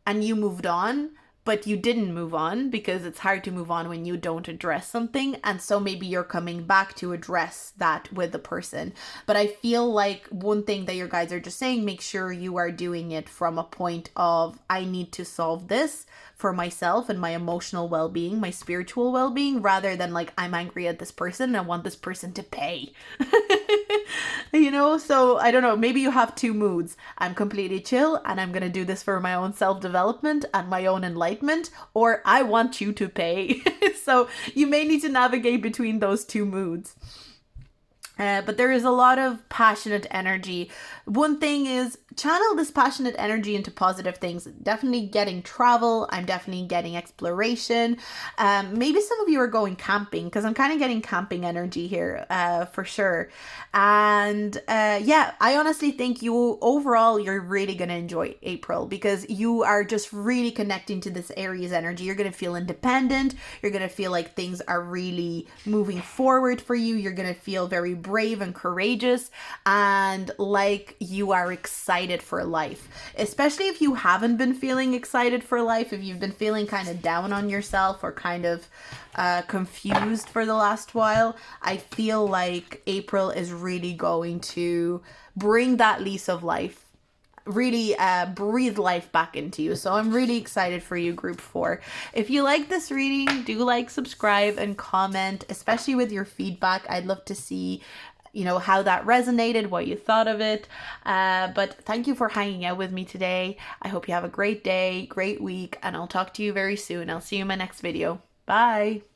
and you moved on, but you didn't move on because it's hard to move on when you don't address something. And so maybe you're coming back to address that with the person. But I feel like one thing that your guides are just saying, make sure you are doing it from a point of, I need to solve this for myself and my emotional well-being, my spiritual well-being, rather than like, I'm angry at this person and I want this person to pay. You know, so I don't know, maybe you have two moods. I'm completely chill and I'm gonna do this for my own self-development and my own enlightenment, or I want you to pay. So you may need to navigate between those two moods. But there is a lot of passionate energy. One thing is, channel this passionate energy into positive things. Definitely getting travel. I'm definitely getting exploration. Maybe some of you are going camping, because I'm kind of getting camping energy here, for sure. And yeah, I honestly think you overall, you're really going to enjoy April because you are just really connecting to this Aries energy. You're going to feel independent. You're going to feel like things are really moving forward for you. You're going to feel very brave and courageous, and like you are excited for life. Especially if you haven't been feeling excited for life, if you've been feeling kind of down on yourself or kind of confused for the last while, I feel like April is really going to bring that lease of life, really breathe life back into you. So I'm really excited for you, group 4. If you like this reading, do like, subscribe, and comment, especially with your feedback. I'd love to see, you know, how that resonated, what you thought of it. But thank you for hanging out with me today. I hope you have a great day, great week, and I'll talk to you very soon. I'll see you in my next video. Bye.